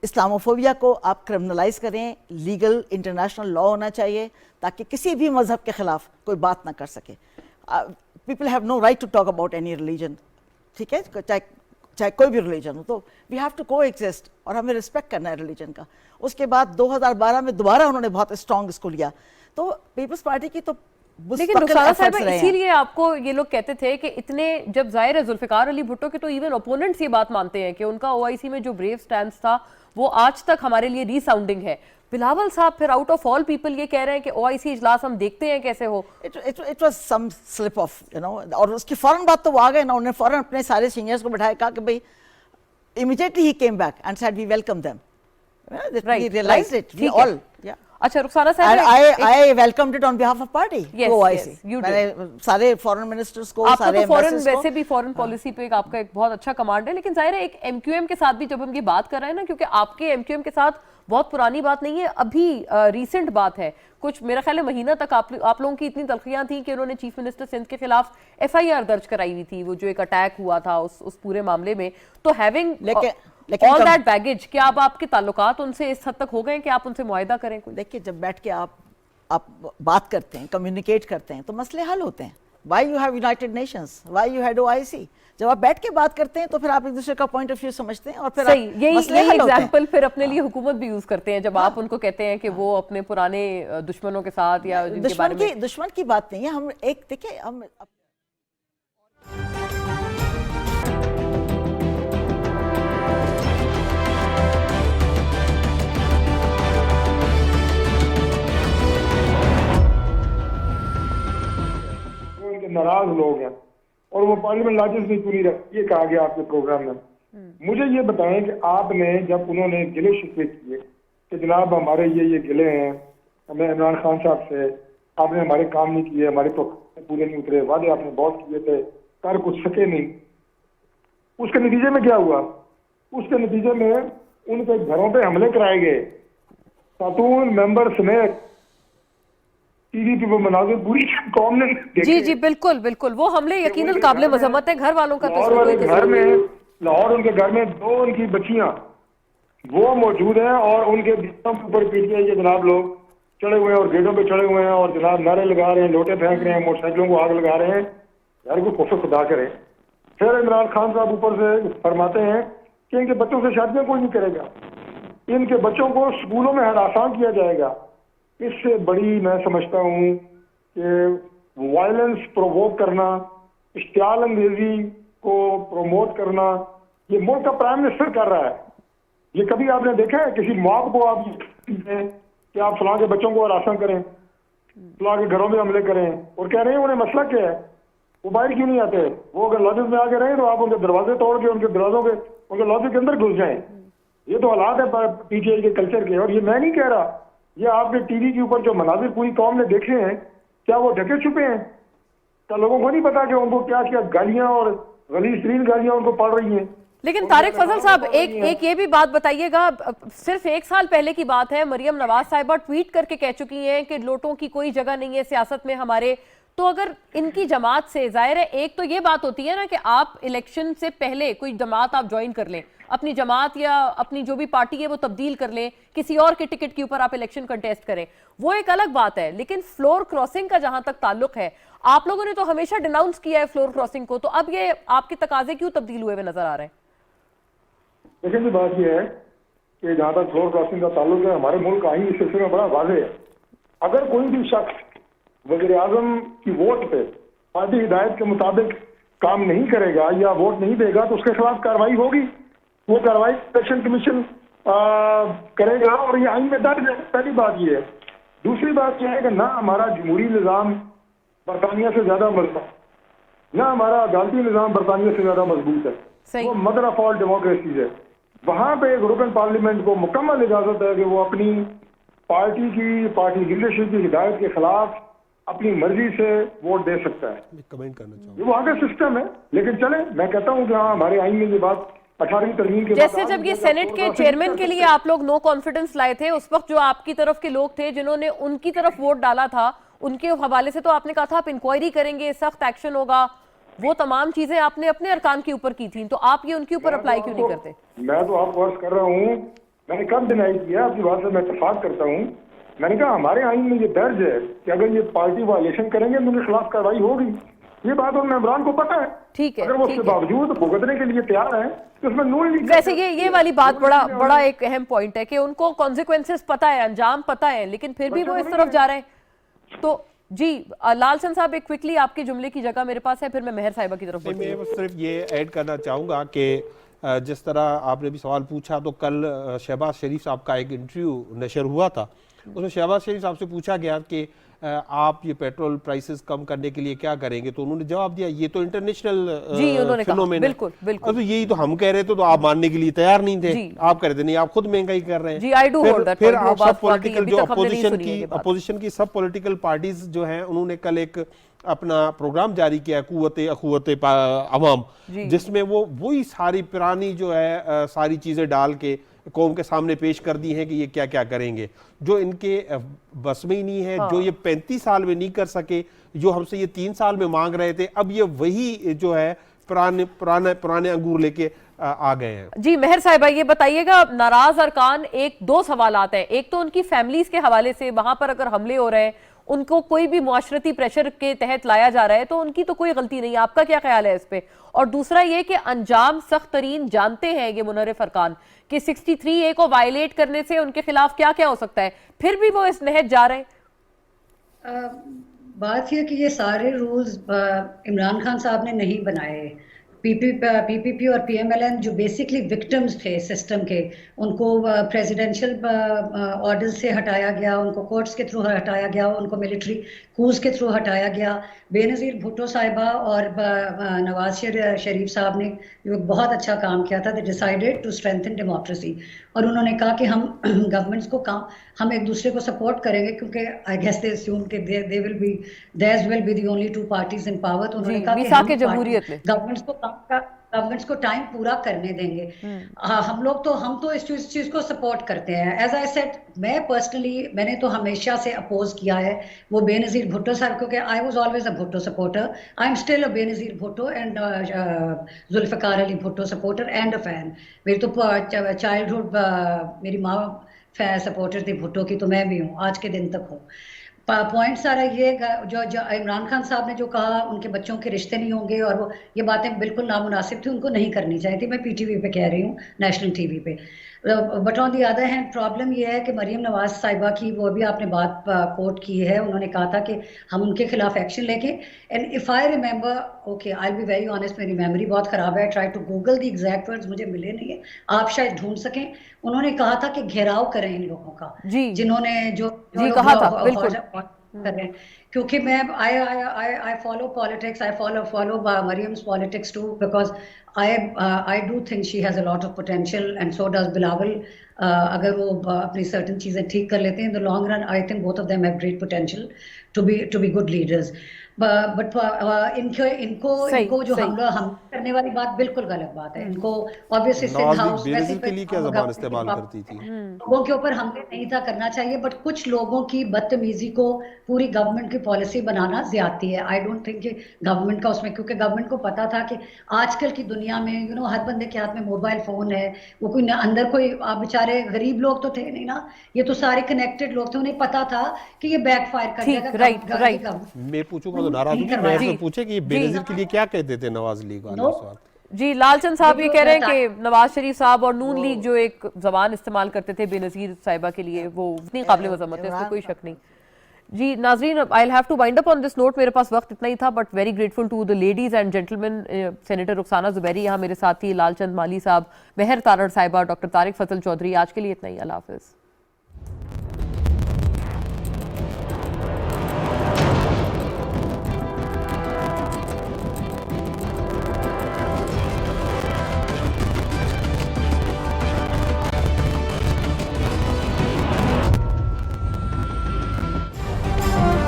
इस्लामोफोबिया को आप क्रिमिनलाइज करें, लीगल इंटरनेशनल लॉ होना चाहिए ताकि किसी भी मजहब के खिलाफ कोई बात ना कर सके। People have no right to talk about any religion, ठीक है, चाहे कोई भी रिलीजन हो, तो we have to coexist और हमें रिस्पेक्ट करना है रिलीजन का। उसके बाद 2012 में दोबारा उन्होंने बहुत स्ट्रॉन्ग इसको लिया। तो पीपल्स पार्टी की तो लेकिन रुखसाना साहिबा, इसीलिए आपको ये लोग कहते थे कि इतने, जब जाहिर है जुल्फिकार अली भुट्टो के तो इवन ओपोनेंट्स ये बात मानते हैं कि उनका ओआईसी में जो ब्रेव स्टैंड था वो आज तक हमारे लिए रीसाउंडिंग है। बिलावल साहब फिर आउट ऑफ ऑल पीपल ये कह रहे हैं कि ओआईसी इजलास हम देखते हैं कैसे हो। It was some slip off, you know, और उसकी फौरन बात तो वो आ गए ना, उन्होंने फौरन अपने सारे सीनियर्स को बिठाया, कहा कि भाई immediately he came back and said we welcome them. We realized it. We all, yeah. अच्छा रुखसाना And साहब, I welcomed it on behalf of party. Yes, OIC. yes, you मैंने सारे फॉरेन मिनिस्टर्स को, आपका सारे तो फॉरेन, एम्बेसडर्स को, वैसे भी फॉरेन पॉलिसी पे आपका एक बहुत अच्छा कमांड है, लेकिन जाहिर है एक एमक्यूएम के साथ भी जब हम ये बात कर रहे हैं ना, क्योंकि आपके एमक्यूएम के साथ बहुत पुरानी बात नहीं है, अभी रीसेंट बात है, कुछ मेरा ख्याल है महीना तक आप लोगों की इतनी तलखियां थी कि उन्होंने चीफ मिनिस्टर सिंध के खिलाफ एफआईआर दर्ज कराई हुई थी, वो जो एक अटैक हुआ था उस पूरे मामले में। तो हैविंग लेकिन ऑल दैट बैगेज, क्या अब आपके ताल्लुकात उनसे इस हद तक हो गए कि आप उनसे मुआहिदा करें कोई? देखिए जब बैठ के आप आप बात करते हैं, कम्युनिकेट करते हैं, तो मसले हल होते हैं। Why you have United Nations, why you had OIC। जब आप बैठ के बात करते हैं तो फिर आप एक दूसरे का पॉइंट ऑफ व्यू समझते हैं और फिर सही, यही मसले हल होते हैं। एग्जाम्पल फिर अपने लिए हुकूमत भी यूज करते हैं जब आप उनको कहते हैं कि वो अपने पुराने दुश्मनों के साथ या जिनके बारे में दुश्मन की बात नहीं है। हम एक देखिए, हम वो इनके नाराज लोग हैं और वो पार्लियामेंट लाजिज नहीं पूरी रखती, ये कहा गया आपके प्रोग्राम में। मुझे ये बताएं कि आपने जब उन्होंने गिले शिकवे किए कि जनाब हमारे ये गिले हैं हमें इमरान खान साहब से, आपने हमारे काम नहीं किए, हमारे तो पूरे नहीं उतरे, वादे आपने बहुत किए थे, कर कुछ सके नहीं, उसके नतीजे में क्या हुआ? उसके नतीजे में उनके घरों पे हमले कराए गए, खातून मेंबर समेत टीवी पे वो मनाजिर पूरी कौम ने देखे। जी जी बिल्कुल बिल्कुल, वो हमले यकीनन काबिले मजम्मत है। घर वालों का तो लाहौर वाले घर में, लाहौर उनके घर में 2 उनकी बच्चियां वो मौजूद हैं और उनके बिस्तरों के ऊपर पीटीआई के जनाब लोग चढ़े हुए हैं और गेटों पे चढ़े हुए हैं और जनाब नारे लगा रहे हैं, लोटे फेंक रहे हैं, मोटरसाइकिलों को आग लगा रहे हैं। यार को कोफे खुदा करे। फिर इमरान खान साहब ऊपर से फरमाते हैं कि इनके बच्चों से शादियां कोई नहीं करेगा, इनके बच्चों को स्कूलों में हरासान किया जाएगा। इससे बड़ी मैं समझता हूँ कि वायलेंस प्रोवोक करना, इश्तियाल अंगेजी को प्रमोट करना, ये मुल्क का प्राइम मिनिस्टर कर रहा है। ये कभी आपने देखा है किसी मॉब को आप दें कि आप फलां के बच्चों को हरासान करें, फलां के घरों में हमले करें और कह रहे हैं उन्हें मसला क्या है, वो बाहर क्यों नहीं आते? वो अगर लॉजिक में आके रहे तो आप उनके दरवाजे तोड़ के उनके दरवाजों के उनके लॉजिक के अंदर घुस जाएं। ये तो हालात है पीटीआई के कल्चर के। और ये मैं नहीं कह रहा, ये आपके टीवी के ऊपर जो मनाजिर पूरी कौम ने देखे हैं, क्या वो ढके छुपे हैं? क्या लोगों को नहीं पता कि उनको क्या क्या गालियां और गलीज तरीन गालियां उनको पड़ रही हैं? लेकिन तारिक फजल साहब एक ये भी बात बताइएगा, सिर्फ 1 साल पहले की बात है, मरियम नवाज साहिबा ट्वीट करके कह चुकी हैं कि नोटों की कोई जगह नहीं है सियासत में हमारे। तो अगर इनकी जमात से, जाहिर है एक तो ये बात होती है ना कि आप इलेक्शन से पहले कोई जमात आप ज्वाइन कर लें, अपनी जमात या अपनी जो भी पार्टी है वो तब्दील कर लें, किसी और के टिकट के ऊपर आप इलेक्शन कंटेस्ट करें, वो एक अलग बात है। लेकिन फ्लोर क्रॉसिंग का जहां तक ताल्लुक है, आप लोगों ने तो हमेशा डिनाउंस किया है फ्लोर क्रॉसिंग को, तो अब ये आपके तकाजे क्यों तब्दील हुए हुए नजर आ रहे हैं? लेकिन बात यह है कि जहां तक फ्लोर क्रॉसिंग का ताल्लुक है, हमारे मुल्क आईन इस सिलसिले में बड़ा वाज़ेह है। अगर कोई भी शख्स वज़ीर आज़म की वोट पे पार्टी हिदायत के मुताबिक काम नहीं करेगा या वोट नहीं देगा तो उसके खिलाफ कार्रवाई होगी। वो कार्रवाई इलेक्शन कमीशन करेगा और ये आइन में दर्ज है। पहली बात ये है। दूसरी बात यह है कि ना हमारा जमहूरी निज़ाम बरतानिया से ज्यादा मजबूत, ना हमारा अदालती निज़ाम बरतानिया से ज्यादा मजबूत है। वो मदर ऑफ ऑल डेमोक्रेसीज है। वहां पे एक रुकन पार्लियामेंट को मुकम्मल इजाजत है कि वो अपनी पार्टी लीडरशिप की हिदायत के खिलाफ अपनी मर्जी से वोट दे सकता है। कमेंट करना चाहूंगा, ये वो आगे सिस्टम है। लेकिन चले, मैं कहता हूँ कि हाँ, हमारे आइन में ये बात 18वीं तरमीम के जैसे जब ये सेनेट के चेयरमैन के लिए आप लोग नो कॉन्फिडेंस लाए थे, उस वक्त जो आपकी तरफ के लोग थे जिन्होंने उनकी तरफ वोट डाला था, उनके हवाले से तो आपने कहा था आप इंक्वायरी करेंगे, सख्त एक्शन होगा, वो तमाम चीजें आपने अपने अरकान के ऊपर की थी, तो आप ये उनके ऊपर अप्लाई क्यों नहीं करते? मैं तो आपको अर्ज कर रहा हूँ, मैंने कब डिनाई किया? आपकी बात से मैं इत्तेफाक करता हूँ। मैंने कहा हमारे आइन में ये दर्ज है कि अगर ये पार्टी वायलेशन करेंगे तो उनके खिलाफ कार्रवाई होगी। ये बात उन मेंबरान को पता है। ठीक है, अगर वो उसके बावजूद भुगतने के लिए तैयार है तो उसमें नून लीग। वैसे ये वाली बात बड़ा एक अहम पॉइंट है कि उनको कॉन्सिक्वेंसेस पता है, अंजाम पता है, लेकिन फिर भी वो इस तरफ जा रहे हैं। तो जी लालचंद साहब, एक क्विकली आपके जुमले की जगह मेरे पास है, फिर मैं मेहर साहिबा की तरफ बढ़ती हूं। मैं सिर्फ ये ऐड करना चाहूँगा कि जिस तरह आपने भी सवाल पूछा, तो कल शहबाज शरीफ साहब का एक इंटरव्यू नशर हुआ था, उसमें शहबाज शरीफ साहब से पूछा गया कि आप ये पेट्रोल प्राइसेस कम करने के लिए क्या करेंगे, तो उन्होंने जवाब दिया ये तो इंटरनेशनल फिनोमेना है। बिल्कुल बिल्कुल, तो यही तो हम कह रहे थे, तो आप मानने के लिए तैयार नहीं थे। आप कह रहे थे नहीं, आप खुद महंगाई कर रहे हैं। जी, I do hold that फिर point, आप वो सब बात पॉलिटिकल जो वाकई अपोजिशन की सब पॉलिटिकल पार्टीज जो हैं, उन्होंने कल एक अपना प्रोग्राम जारी किया, कुव्वते अवाम, जिसमें वो वही सारी पुरानी जो है सारी चीजें डाल के कौम के सामने पेश कर दी हैं कि ये क्या क्या करेंगे, जो इनके बस में ही नहीं है। जो ये 35 साल में नहीं कर सके, जो हमसे ये 3 साल में मांग रहे थे, अब ये वही जो है पुराने अंगूर लेके आ गए हैं। जी मेहर साहिबा, ये बताइएगा, नाराज अरकान, एक दो सवाल आते हैं। एक तो उनकी फैमिलीज के हवाले से, वहां पर अगर हमले हो रहे हैं, उनको कोई भी मुआशरती प्रेशर के तहत लाया जा रहा है तो उनकी तो कोई गलती नहीं, आपका क्या ख्याल है इस पे? और दूसरा ये कि अंजाम सख्त तरीन जानते हैं ये मुनर्रिफ अरकान कि 63A को वायलेट करने से उनके खिलाफ क्या क्या हो सकता है, फिर भी वो इस नहज जा रहे हैं। बात यह कि ये सारे रूल्स इमरान खान साहब ने नहीं बनाए। पीपीपी और पीएमएलएन जो बेसिकली विक्टिम्स थे सिस्टम के, उनको प्रेसिडेंशियल ऑर्डर से हटाया गया, उनको कोर्ट्स के थ्रू हटाया गया, उनको मिलिट्री कूज के थ्रू हटाया गया। बेनज़ीर भुट्टो साहिबा और नवाज शरीफ साहब ने जो बहुत अच्छा काम किया था, they decided to strengthen democracy, और उन्होंने कहा कि हम गवर्नमेंट्स को हम एक दूसरे को सपोर्ट करेंगे, क्योंकि आई गेस दे अस्यूम कि they will be theirs will be the only two parties in power. तो उन्होंने कहा कि हम गवर्नमेंट्स को टाइम पूरा करने देंगे। हम तो इस चीज को सपोर्ट करते हैं। एज आई सेड, मैं पर्सनली मैंने तो हमेशा से अपोज किया है वो बेनज़ीर भुट्टो साहब, क्योंकि I was always a Bhutto supporter. I am still a Benazir Bhutto and Zulfikar Ali Bhutto supporter and a fan. मेरी तो चाइल्डहुड मेरी माँ सपोर्टर थी भुट्टो की, तो मैं भी हूँ, आज के दिन तक हूँ। पॉइंट सारा ये जो इमरान खान साहब ने जो कहा उनके बच्चों के रिश्ते नहीं होंगे, और वो ये बातें बिल्कुल नामुनासिब थी, उनको नहीं करनी चाहिए थी। मैं पीटीवी पे कह रही हूँ, नेशनल टीवी पे। But on the other hand problem ये है कि मरियम नवाज साहिबा की वो भी आपने बात कोट की है, उन्होंने कहा था कि हम उनके खिलाफ एक्शन लेंगे। And if I remember, okay I will be very honest, मेरी मेमोरी बहुत खराब है, try to Google the exact words, मुझे मिले नहीं है, आप शायद ढूंढ सकें। उन्होंने कहा था कि घेराव करें इन लोगों का, जिन्होंने जो कहा था, बिल्कुल कर रहे हैं। क्योंकि मैं I follow politics, I follow Maryam's politics too, because I do think she has a lot of potential, and so does Bilawal. अगर वो अपनी certain चीजें ठीक कर लेते हैं, in the long run I think both of them have great potential to be good leaders. But इनको जो हम करने वाली बात बिल्कुल गलत बात है। इनको ऑब्वियसली सिंध हाउस वैसे के लिए क्या ज़बान इस्तेमाल करती थी, लोगों के ऊपर हमले नहीं था करना चाहिए, बट कुछ लोगों की बदतमीजी को पूरी गवर्नमेंट की पॉलिसी बनाना ज्यादती है। आई डोंट थिंक कि गवर्नमेंट का उसमें, क्योंकि गवर्नमेंट को पता था कि आजकल की दुनिया में हर बंदे के हाथ में मोबाइल फोन है, वो कोई अंदर कोई आप बेचारे गरीब लोग तो थे नहीं ना, ये तो सारे कनेक्टेड लोग थे, उन्हें पता था कि ये बैकफायर कर जाएगा। राइट। मैं पूछूंगा तो नाराज हूं, मैं तो पूछे कि बेनज़ीर के लिए क्या कहते थे नवाज लीग वाले? जी लालचंद साहब ये कह रहे हैं कि नवाज शरीफ साहब और नून लीग जो एक जबान इस्तेमाल करते थे बेनज़ीर साहिबा के लिए, वो इतनी काबिल मज़म्मत है, इसमें कोई शक नहीं। जी नाजरीन, I will have to wind up on this note, मेरे पास वक्त इतना ही था, but very grateful to the ladies and gentleman. Senator Rukhsana Zubairi यहाँ मेरे साथ थी, लालचंद माली साहब, मेहर तारड़ साहिबा, डॉक्टर तारिक फजल चौधरी। आज के लिए इतना ही, अल्लाह हाफ़िज़।